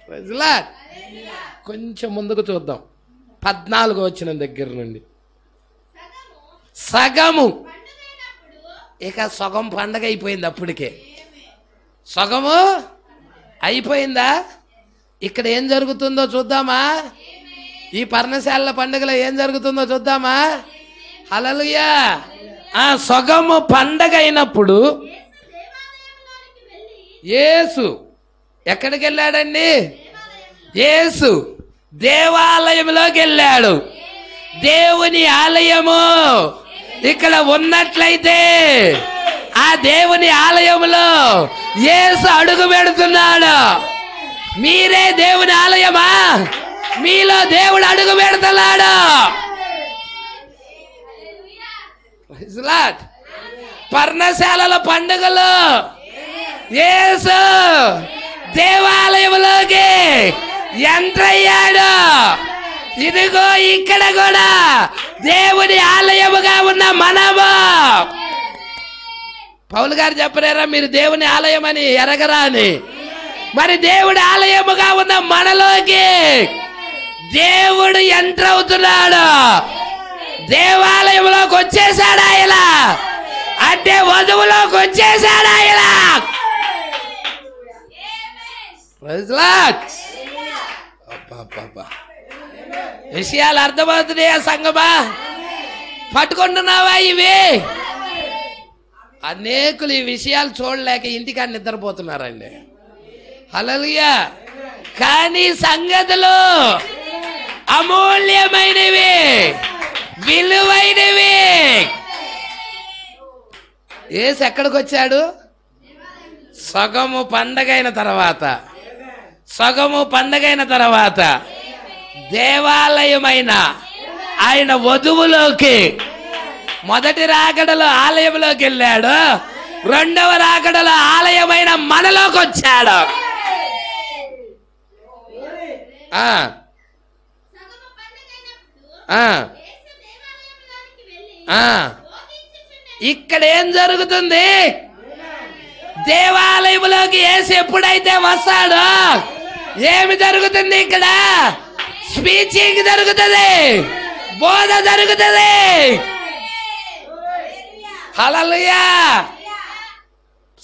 Praise Lord. కొంచెం ముందుకు చూద్దాం. 14వ వచనం దగ్గర నుండి. సగము, ఇక సగం పండగ అయిపోయింది. అప్పటికే సగము అయిపోయిందా? ఇక్కడ ఏం జరుగుతుందో చూద్దామా? ఈ పర్ణశాల పండుగలో ఏం జరుగుతుందో చూద్దామా? హల్లెలూయా. ఆ సగము పండగ అయినప్పుడు యేసు ఎక్కడికి వెళ్ళాడండి? యేసు దేవాలయంలోకి వెళ్ళాడు. దేవుని ఆలయము ఇక్కడ ఉన్నట్లయితే ఆ దేవుని ఆలయంలో యేసు అడుగు పెడుతున్నాడు. మీరే దేవుని ఆలయమా? మీలో దేవుడు అడుగు పెడుతున్నాడు. పర్ణశాలల పండుగలో యేసు దేవాలయంలోకి ఎంటర్ అయ్యాడు. ఇదిగో ఇక్కడ కూడా దేవుని ఆలయముగా ఉన్న మనము పౌలు గారు చెప్పలేరా మీరు దేవుని ఆలయం అని ఎరగరా అని? మరి దేవుడి ఆలయముగా ఉన్న మనలోకి దేవుడు ఎంటర్ అవుతున్నాడు. దేవాలయంలోకి వచ్చేసాడు ఆయన, అంటే వధువులోకి వచ్చేసాడు ఆయన. విషయాలు అర్థమవుతున్నాయా సంగమా? పట్టుకుంటున్నావా ఇవి? అనేకులు ఈ విషయాలు చూడలేక ఇంటికాడ నిద్రపోతున్నారండి. హల్లెలూయా. కానీ సంగతులు అమూల్యమైనవి, విలువైనవి. యేసు ఎక్కడికి వచ్చాడు? సగము పండగైన తర్వాత దేవాలయమైన ఆయన వధువులోకి మొదటి రాకడలో ఆలయంలోకి వెళ్ళాడు, రెండవ రాకడలో ఆలయమైన మనలోకి వచ్చాడు. ఇక్కడ ఏం జరుగుతుంది? దేవాలయంలోకి యేసు ఎప్పుడైతే వస్తాడో ఏమి జరుగుతుంది? ఇక్కడ స్పీచింగ్ జరుగుతుంది, బోధ జరుగుతుంది. హల్లెలూయా.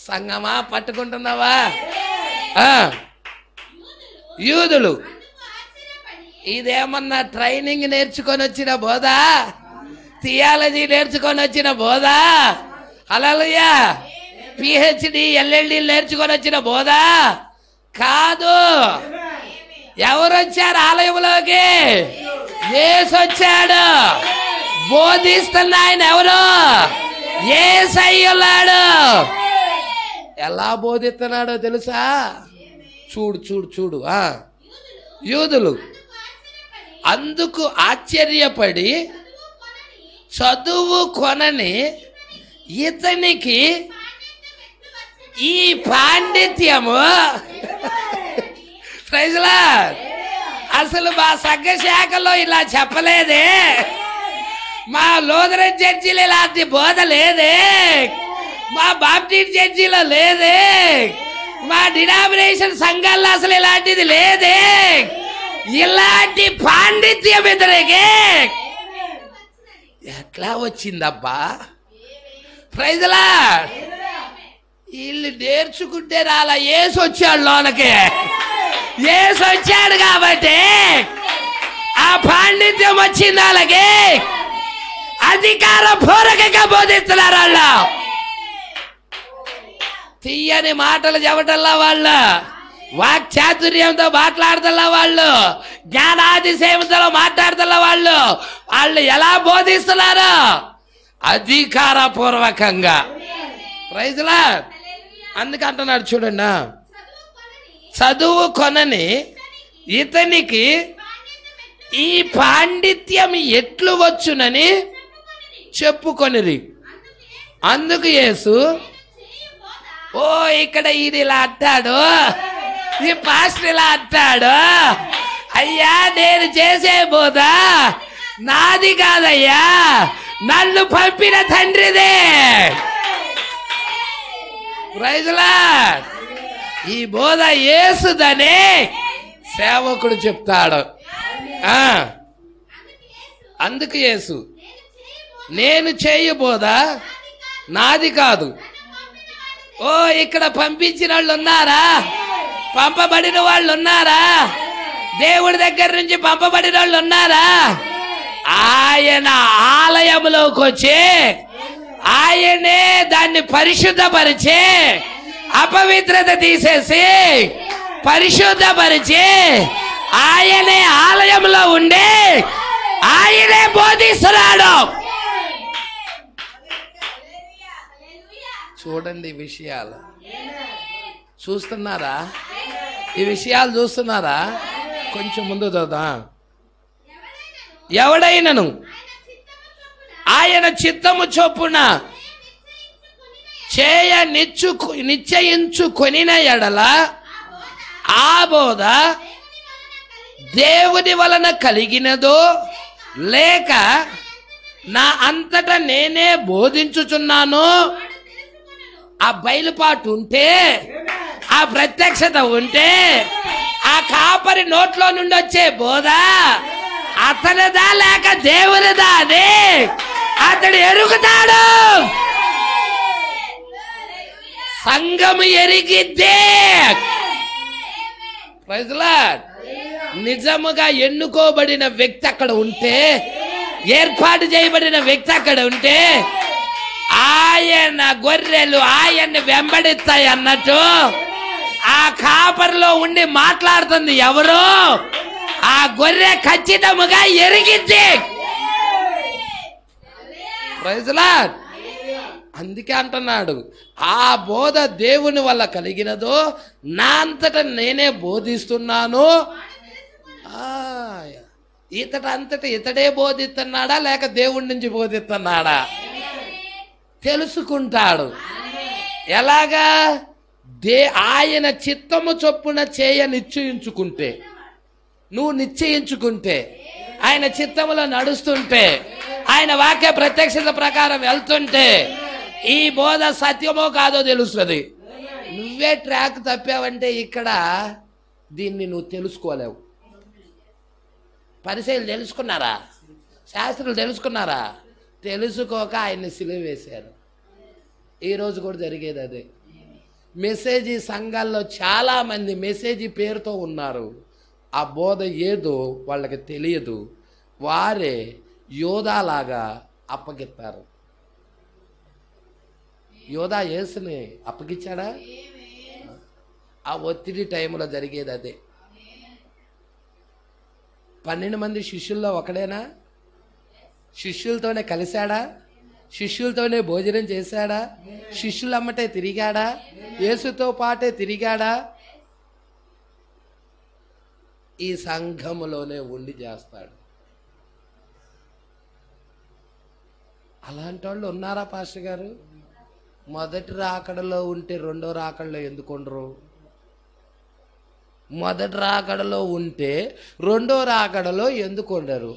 సంగమా పట్టుకుంటున్నావా? యూదులు ఇదేమన్నా ట్రైనింగ్ నేర్చుకొని వచ్చిన బోధ, థియాలజీ నేర్చుకొని వచ్చిన బోధ? హల్లెలూయా. పిహెచ్డి ఎల్ఎల్డి నేర్చుకొని వచ్చిన బోధ కాదు. ఎవరు వచ్చారు ఆలయంలోకి? యేసు వచ్చాడు. బోధిస్తున్న ఆయన ఎవరు? యేసయ్యున్నాడు. ఎలా బోధిస్తున్నాడో తెలుసా? చూడు చూడు చూడు. యూదులు అందుకు ఆశ్చర్యపడి చదువు కొనని ఇతనికి ఈ పాండిత్యము. Praise lord. అసలు మా సంఘ శాఖలో ఇలా చెప్పలేదే, మా లూథరన్ చర్చిలో ఇలాంటి బోధ లేదే, మా బాప్టిస్ట్ చర్చిలో లేదే, మా డినామినేషన్ సంఘాల్లో అసలు ఇలాంటిది లేదే. ఇలాంటి పాండిత్యం ఇతనికి ఎట్లా వచ్చిందబ్బా? Praise lord. వీళ్ళు నేర్చుకుంటే రాలా, యేసు వచ్చాడు లోనకి. యేసు వచ్చాడు కాబట్టి ఆ పాండిత్యం వచ్చింది వాళ్ళకి. అధికార పూర్వకంగా బోధిస్తున్నారు వాళ్ళు. తీయని మాటలు చెప్పటల్లా వాళ్ళు, వాక్చాతుర్యంతో మాట్లాడతల్లా వాళ్ళు, జ్ఞానాతిశయంతో మాట్లాడతల్లా వాళ్ళు. వాళ్ళు ఎలా బోధిస్తున్నారు? అధికార పూర్వకంగా. Praise lord. అందుకంటున్నాడు చూడండి, చదువు కొనని ఇతనికి ఈ పాండిత్యం ఎట్లు వచ్చునని చెప్పుకొనిరి. అందుకు యేసు, ఓ ఇక్కడ ఇది ఇలా అంటాడు, ఈ పాస్టర్ ఇలా అంటాడు, అయ్యా నేను చేసే బోధ నాది కాదయ్యా, నన్ను పంపిన తండ్రిదే. Praise lord. ఈ బోధ యేసుదని సేవకుడు చెప్తాడు. అందుకు యేసు, నేను చేయు బోధ నాది కాదు. ఓ ఇక్కడ పంపించిన వాళ్ళు ఉన్నారా? పంపబడిన వాళ్ళు ఉన్నారా? దేవుడి దగ్గర నుంచి పంపబడిన వాళ్ళు ఉన్నారా? ఆయన ఆలయంలోకి వచ్చి ఆయనే దాన్ని పరిశుద్ధపరిచి అపవిత్రత తీసేసి పరిశుద్ధపరిచి ఆయనే ఆలయంలో ఉండి ఆయనే బోధిస్తున్నాడు. చూడండి విషయాలు చూస్తున్నారా? ఈ విషయాలు చూస్తున్నారా? కొంచెం ముందు చూద్దాం. ఎవడైనను ఆయన చిత్తము చొప్పున చేయ నిశ్చయించుకొనిన ఎడల ఆ బోధ దేవుని వలన కలిగినదో లేక నా అంతటా నేనే బోధించుచున్నాను ఆ బయలుపాటు ఉంటే, ఆ ప్రత్యక్షత ఉంటే, ఆ కాపరి నోట్లో నుండి వచ్చే బోధ అతనిదా లేక దేవునిదా అని అతడు ఎరుగుతాడు. సంఘము ఎరిగిద్దే. Praise lord. నిజముగా ఎన్నుకోబడిన వ్యక్తి అక్కడ ఉంటే, ఏర్పాటు చేయబడిన వ్యక్తి అక్కడ ఉంటే, ఆయన గొర్రెలు ఆయన్ని వెంబడిస్తాయి అన్నట్టు ఆ కాపరిలో ఉండి మాట్లాడుతుంది ఎవరు? ఆ గొర్రె ఖచ్చితముగా ఎరిగిద్ది. Praise lord. అందుకే అంటున్నాడు, ఆ బోధ దేవుని వల్ల కలిగినదో నా అంతట నేనే బోధిస్తున్నాను. ఇతడే బోధిస్తున్నాడా లేక దేవుడి నుంచి బోధిస్తున్నాడా? తెలుసుకుంటాడు. ఎలాగా? ఆయన చిత్తము చొప్పున చేయ నిశ్చయించుకుంటే, నువ్వు నిశ్చయించుకుంటే, ఆయన చిత్తములో నడుస్తుంటే, ఆయన వాక్య ప్రత్యక్షత ప్రకారం వెళ్తుంటే ఈ బోధ సత్యమో కాదో తెలుస్తుంది. నువ్వే ట్రాక్ తప్పావంటే ఇక్కడ దీన్ని నువ్వు తెలుసుకోలేవు. పరిచయాలు తెలుసుకున్నారా? శాస్త్రులు తెలుసుకున్నారా? తెలుసుకోక ఆయన్ని సిలువ వేశారు. ఈరోజు కూడా జరిగేది అదే. మెసేజీ సంఘాల్లో చాలామంది మెసేజీ పేరుతో ఉన్నారు. ఆ బోధ ఏదో వాళ్ళకి తెలియదు. వారే యోధాలాగా అప్పగిస్తారు. యోధా యేసుని అప్పగించాడా? ఆ ఒత్తిడి టైంలో జరిగేది అదే. 12 మంది శిష్యుల్లో ఒకడేనా? శిష్యులతోనే కలిశాడా? శిష్యులతోనే భోజనం చేశాడా? శిష్యులమ్మటే తిరిగాడా? యేసుతో పాటే తిరిగాడా? ఈ సంఘములోనే ఉండి చేస్తాడు. అలాంటి వాళ్ళు ఉన్నారా పాస్టర్ గారు? మొదటి రాకడలో ఉంటే రెండో రాకడలో ఎందుకు ఉండరు? మొదటి రాకడలో ఉంటే రెండో రాకడలో ఎందుకు ఉండరు?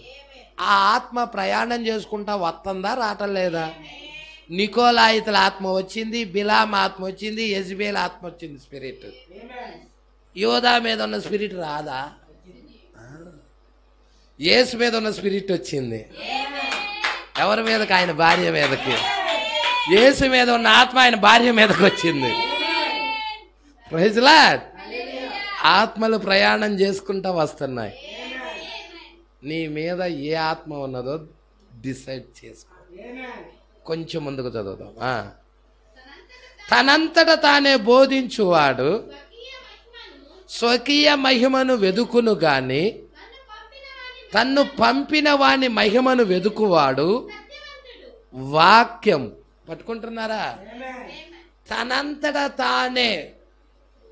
ఆ ఆత్మ ప్రయాణం చేసుకుంటా వస్తుందా రావటం లేదా? నికోలాయితుల ఆత్మ వచ్చింది, బిలాం ఆత్మ వచ్చింది, యెజబేల్ ఆత్మ వచ్చింది. స్పిరిట్ యోధా మీద ఉన్న స్పిరిట్ రాదా? యేసు మీద ఉన్న స్పిరిట్ వచ్చింది. ఎవరి మీదకి? ఆయన భార్య మీదకి. యేసు మీద ఉన్న ఆత్మ ఆయన భార్య మీదకి వచ్చింది. Praise Lord. ఆత్మలు ప్రయాణం చేసుకుంటా వస్తున్నాయి. నీ మీద ఏ ఆత్మ ఉన్నదో డిసైడ్ చేసుకో. కొంచెం ముందుకు చదువుదాం. తనంతట తానే బోధించువాడు స్వకీయ మహిమను వెదుకును గాని తన్ను పంపిన వాని మహిమను వెదుకువాడు వాక్యం. పట్టుకుంటున్నారా? తనంతట తానే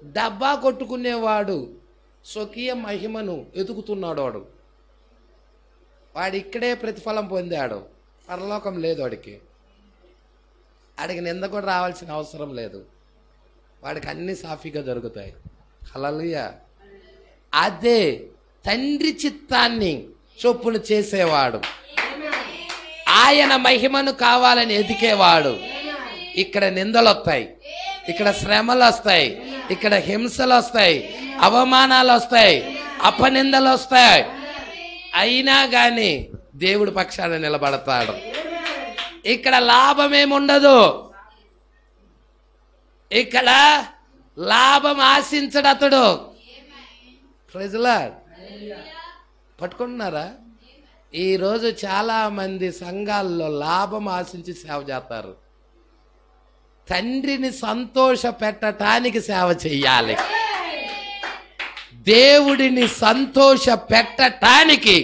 డబ్బా కొట్టుకునేవాడు స్వకీయ మహిమను వెతుకుతున్నాడు. వాడు ఇక్కడే ప్రతిఫలం పొందాడు. పరలోకం లేదు వాడికి. వాడికి నింద కూడా రావాల్సిన అవసరం లేదు. వాడికి అన్ని సాఫీగా జరుగుతాయి. హల్లెలూయా. అదే తండ్రి చిత్తాన్ని చొప్పున చేసేవాడు, ఆయన మహిమను కావాలని ఎదికేవాడు. ఇక్కడ నిందలు వస్తాయి, ఇక్కడ శ్రమలు వస్తాయి, ఇక్కడ హింసలు వస్తాయి, అవమానాలు వస్తాయి, అపనిందలు వస్తాయి. అయినా కానీ దేవుడి పక్షాన నిలబడతాడు. ఇక్కడ లాభమేముండదు. ఇక్కడ లాభం ఆశించడు అతడు. Praise lord. పట్టుకుంటున్నారా? ఈరోజు చాలా మంది సంఘాల్లో లాభం ఆశించి సేవ చేస్తారు. తండ్రిని సంతోష పెట్టడానికి సేవ చెయ్యాలి. దేవుడిని సంతోష పెట్టడానికి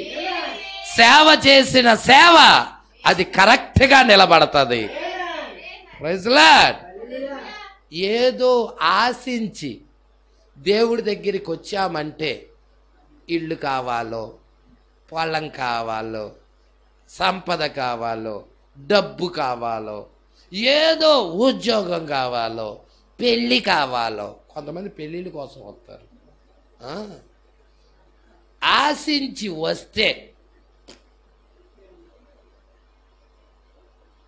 సేవ చేసిన సేవ అది కరెక్ట్గా నిలబడుతుంది. Praise Lord. ఏదో ఆశించి దేవుడి దగ్గరికి వచ్చామంటే ఇల్లు కావాలో, పొలం కావాలో, సంపద కావాలో, డబ్బు కావాలో, ఏదో ఉద్యోగం కావాలో, పెళ్ళి కావాలో. కొంతమంది పెళ్ళిళ్ళ కోసం వస్తారు. ఆశించి వస్తే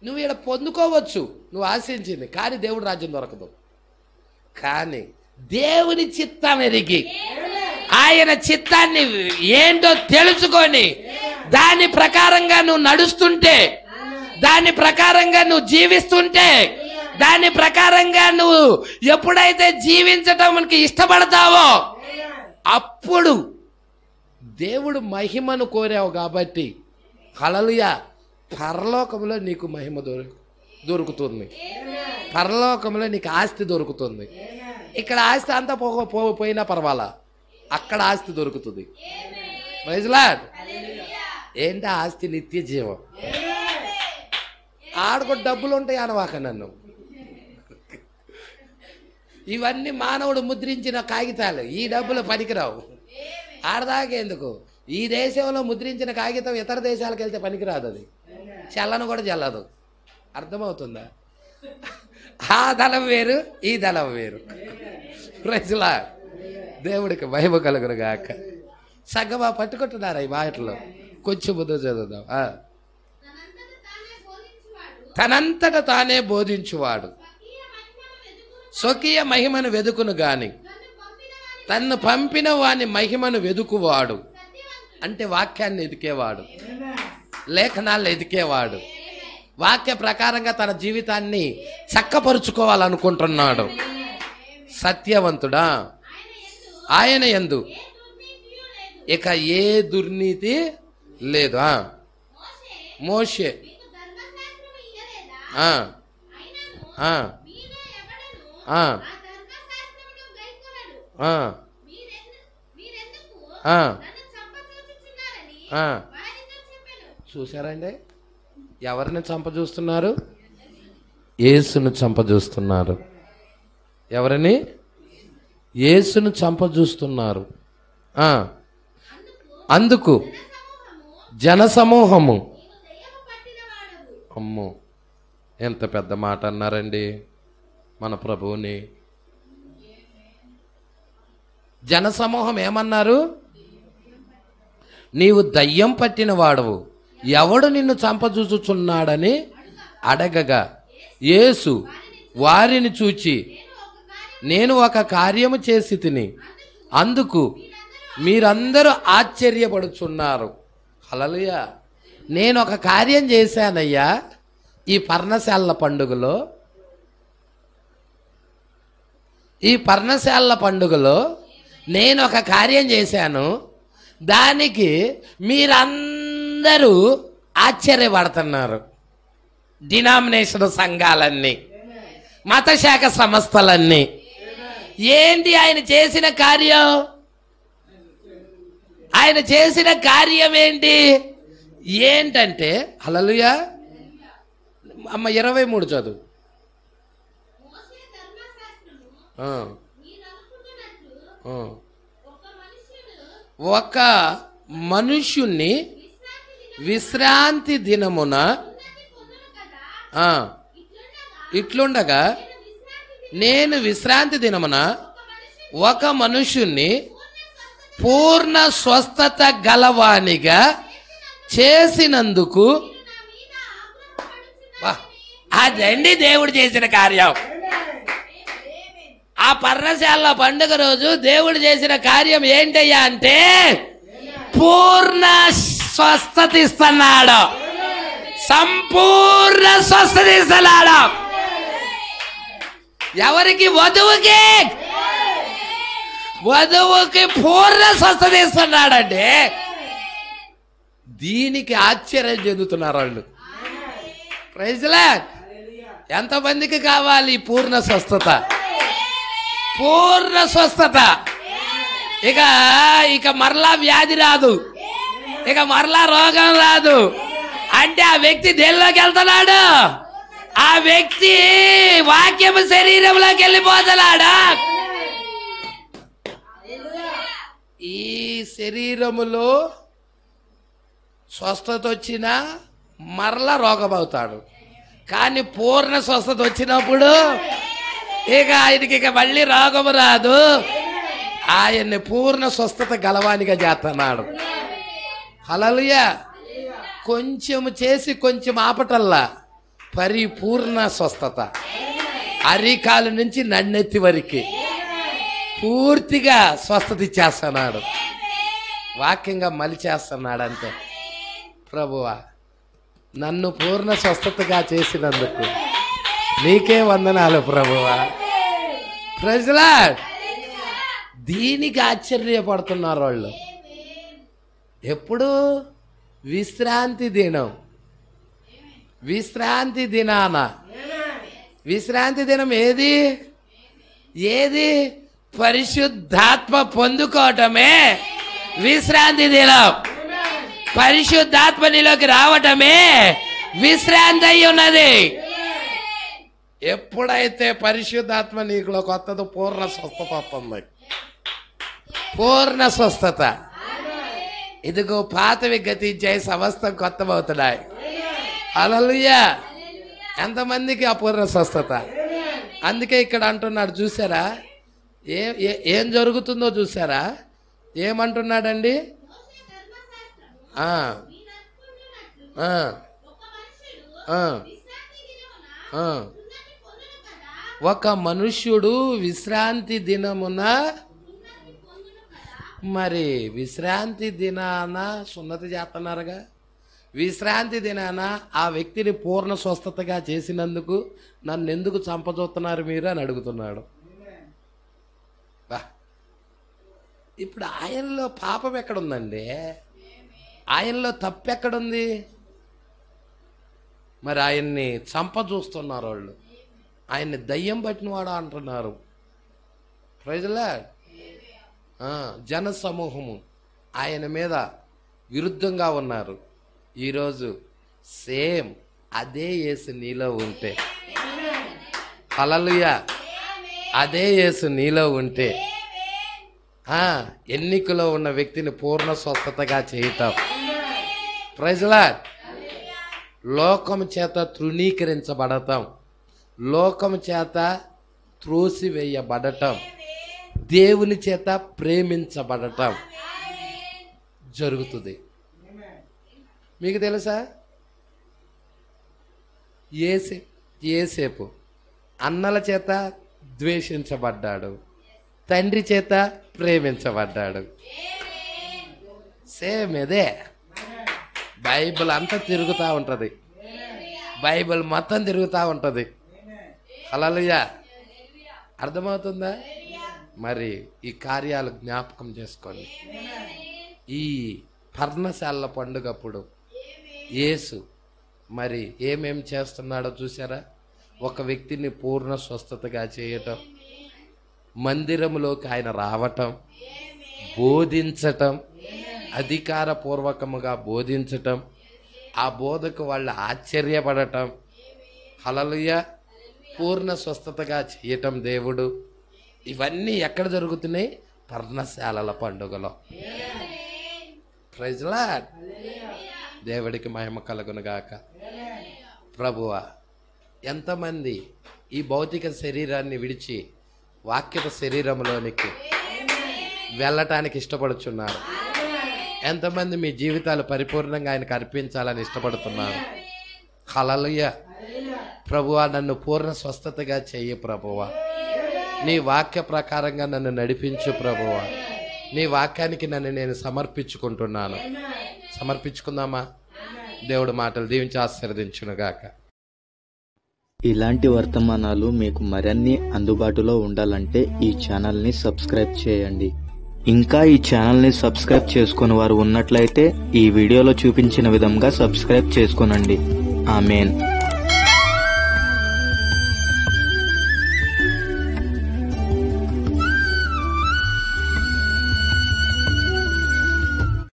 నువ్వు ఇక్కడ పొందుకోవచ్చు నువ్వు ఆశించింది, కానీ దేవుడి రాజ్యం దొరకదు. కానీ దేవుని చిత్తం ఎరిగి ఆయన చిత్తాన్ని ఏంటో తెలుసుకొని దాని ప్రకారంగా నువ్వు నడుస్తుంటే, దాని ప్రకారంగా నువ్వు జీవిస్తుంటే, దాని ప్రకారంగా నువ్వు ఎప్పుడైతే జీవించటానికి ఇష్టపడతావో అప్పుడు దేవుడు మహిమను కోరావు కాబట్టి హల్లెలూయా, పరలోకంలో నీకు మహిమ దొరుకుతుంది, పరలోకంలో నీకు ఆస్తి దొరుకుతుంది. ఇక్కడ ఆస్తి అంతా పోయినా పర్వాలా, అక్కడ ఆస్తి దొరుకుతుంది. Praise Lord. ఏంటి ఆస్తి? నిత్య జీవం. ఆడకు డబ్బులు ఉంటాయి అనవాక నన్ను. ఇవన్నీ మానవుడు ముద్రించిన కాగితాలు, ఈ డబ్బులు పనికిరావు. ఆడదాకేందుకు? ఈ దేశంలో ముద్రించిన కాగితం ఇతర దేశాలకు వెళ్తే పనికిరాదు, అది చల్లను కూడా చల్లదు. అర్థమవుతుందా? ఆ దళం వేరు, ఈ దళం వేరు. Praise Lord. దేవుడికి మహిమ కలుగును గాక. సగమా పట్టుకుంటున్నారా ఈ మాటలో? కొంచెం ముందు చదువుదాం. తనంతట తానే బోధించువాడు స్వకీయ మహిమను వెదుకును గాని తన్ను పంపిన వాని మహిమను వెదుకువాడు. అంటే వాక్యాన్ని ఎదికేవాడు, లేఖనాలను ఎదికేవాడు, వాక్య ప్రకారంగా తన జీవితాన్ని చక్కపరుచుకోవాలనుకుంటున్నాడు. సత్యవంతుడా, ఆయన యందు ఇక ఏ దుర్నీతి లేదు. మోషే చూసారండి, ఎవరిని చంపజూస్తున్నారు? యేసును చంపజూస్తున్నారు. ఎవరిని? యేసును చంపజూస్తున్నారు. అందుకు జనసమూహము, అమ్మో ఎంత పెద్ద మాట అన్నారండి మన ప్రభువుని. జనసమూహం ఏమన్నారు? నీవు దయ్యం పట్టిన వాడవు, ఎవడు నిన్ను చంపజూచుచున్నాడని అడగగా యేసు వారిని చూచి, నేను ఒక కార్యము చేసి తిని, అందుకు మీరందరూ ఆశ్చర్యపడుచున్నారు. హల్లెలూయా. నేను ఒక కార్యం చేశానయ్యా ఈ పర్ణశాలల పండుగలో. ఈ పర్ణశాలల పండుగలో నేను ఒక కార్యం చేశాను, దానికి మీరందరూ ఆశ్చర్యపడుతున్నారు. డినామినేషన్ సంఘాలన్నీ, మతశాఖ సంస్థలన్నీ. ఏంటి ఆయన చేసిన కార్యం? ఆయన చేసిన కార్యం ఏంటంటే హల్లెలూయా. అమ్మ 23 చదువు. ఒక మనుష్యుణ్ణి విశ్రాంతి దినమున ఇట్లుండగా నేను విశ్రాంతి దినమున ఒక మనుష్యుణ్ణి పూర్ణ స్వస్థత గలవానిగా చేసినందుకు, అదండి దేవుడు చేసిన కార్యం. ఆ పర్ణశాల పండుగ రోజు దేవుడు చేసిన కార్యం ఏంటయ్యా అంటే పూర్ణ స్వస్థత ఇస్తున్నాడు, సంపూర్ణ స్వస్థత ఇస్తున్నాడు. ఎవరికి? వధువుకి. వధువుకి పూర్ణ స్వస్థత ఇస్తున్నాడండి. దీనికి ఆశ్చర్యం చెందుతున్నారు వాళ్ళు. Praise Lord. ఎంతమందికి కావాలి పూర్ణ స్వస్థత? పూర్ణ స్వస్థత. ఇక మరలా వ్యాధి రాదు, ఇక మరలా రోగం రాదు. అంటే ఆ వ్యక్తి దేనిలోకి వెళ్తున్నాడు? ఆ వ్యక్తి వాక్యము శరీరంలోకి వెళ్ళిపోతున్నాడు. ఈ శరీరములో స్వస్థత వచ్చినా మరలా రోగం అవుతాడు. కానీ పూర్ణ స్వస్థత వచ్చినప్పుడు ఆయనకి మళ్ళీ రోగము రాదు. ఆయన్ని పూర్ణ స్వస్థత గలవానిగా చేస్తున్నాడు. హల్లెలూయా. కొంచెం చేసి కొంచెం ఆపటల్లా పరిపూర్ణ స్వస్థత. అరికాలు నుంచి నన్నెత్తి వరకు పూర్తిగా స్వస్థత ఇచ్చేస్తున్నాడు. వాక్యంగా మలిచేస్తున్నాడు అంతే. ప్రభువా, నన్ను పూర్ణ స్వస్థతగా చేసినందుకు నీకే వందనాలు ప్రభువా. ప్రజలా దీనికి ఆశ్చర్యపడుతున్నారు వాళ్ళు. ఎప్పుడు? విశ్రాంతి దినం. విశ్రాంతి దినాన. విశ్రాంతి దినం ఏది? ఏది? పరిశుద్ధాత్మ పొందుకోవటమే విశ్రాంతి దినం. పరిశుద్ధాత్మ నీలోకి రావటమే విశ్రాంతి అయి ఉన్నది. ఎప్పుడైతే పరిశుద్ధాత్మ నీకులోకి వస్తుందో పూర్ణ స్వస్థత వస్తుంది. పూర్ణ స్వస్థత. ఇదిగో పాతవి గతించాయి, సమస్తం కొత్తమవుతున్నాయి. హల్లెలూయా. ఎంతమందికి ఆ పూర్ణ స్వస్థత? అందుకే ఇక్కడ అంటున్నాడు, చూసారా ఏం జరుగుతుందో చూసారా? ఏమంటున్నాడండి? ఒక మనుష్యుడు విశ్రాంతి దినమున, మరి విశ్రాంతి దినాన సున్నతి చేస్తున్నారుగా, విశ్రాంతి దినాన ఆ వ్యక్తిని పూర్ణ స్వస్థతగా చేసినందుకు నన్ను ఎందుకు చంపజూస్తున్నారు మీరు అని అడుగుతున్నాడు. ఇప్పుడు ఆయనలో పాపం ఎక్కడుందండి? ఆయనలో తప్పు ఎక్కడుంది? మరి ఆయన్ని చంపజూస్తున్నారు వాళ్ళు. ఆయన్ని దయ్యం పట్టినవాడు అంటున్నారు. Praise Lord. జన సమూహము ఆయన మీద విరుద్ధంగా ఉన్నారు. ఈరోజు సేమ్ అదే యేసు నీలో ఉంటే, హల్లెలూయా, అదే యేసు నీలో ఉంటే ఎన్నికలో ఉన్న వ్యక్తిని పూర్ణ స్వస్థతగా చేయటం. Praise Lord. లోకం చేత తృణీకరించబడటం, లోకం చేత త్రోసివేయబడటం, దేవుని చేత ప్రేమించబడటం జరుగుతుంది. మీకు తెలుసా? యేసేపు అన్నల చేత ద్వేషించబడ్డాడు, తండ్రి చేత ప్రేమించబడ్డాడు. సేమ్ ఇదే. బైబిల్ అంతా తిరుగుతూ ఉంటుంది. బైబిల్ మొత్తం తిరుగుతూ ఉంటుంది. హల్లెలూయా. అర్థమవుతుందా? మరి ఈ కార్యాలు జ్ఞాపకం చేసుకోండి. ఈ పర్ణశాల పండుగప్పుడు యేసు మరి ఏమేం చేస్తున్నాడో చూసారా? ఒక వ్యక్తిని పూర్ణ స్వస్థతగా చేయటం, మందిరంలోకి ఆయన రావటం, బోధించటం, అధికారపూర్వకముగా బోధించటం, ఆ బోధకు వాళ్ళు ఆశ్చర్యపడటం. హల్లెలూయా. పూర్ణ స్వస్థతగా చేయటం దేవుడు. ఇవన్నీ ఎక్కడ జరుగుతున్నాయి? పర్ణశాలల పండుగలో. Praise Lord. దేవుడికి మహిమ కలుగునుగాక. ప్రభువా, ఎంతమంది ఈ భౌతిక శరీరాన్ని విడిచి వాక్యత శరీరంలోనికి వెళ్ళటానికి ఇష్టపడుచున్నారు? ఎంతమంది మీ జీవితాలు పరిపూర్ణంగా ఆయనకు అర్పించాలని ఇష్టపడుతున్నారు? హల్లెలూయా. ప్రభువా, నన్ను పూర్ణ స్వస్థతగా చెయ్యి ప్రభువా. నీ వాక్య ప్రకారంగా నన్ను నడిపించు ప్రభువా. నీ వాక్యానికి నన్ను నేను సమర్పించుకుంటున్నాను. సమర్పించుకుందామా? దేవుడి మాటలు దీవించి ఆశీర్వదించునుగాక. ఇలాంటి వర్తమానాలు మీకు మరిన్ని అందుబాటులో ఉండాలంటే ఈ ఛానల్ని సబ్స్క్రైబ్ చేయండి. ఇంకా ఈ ఛానల్ని సబ్స్క్రైబ్ చేసుకుని వారు ఉన్నట్లయితే ఈ వీడియోలో చూపించిన విధంగా సబ్స్క్రైబ్ చేసుకోనండి. ఆమేన్.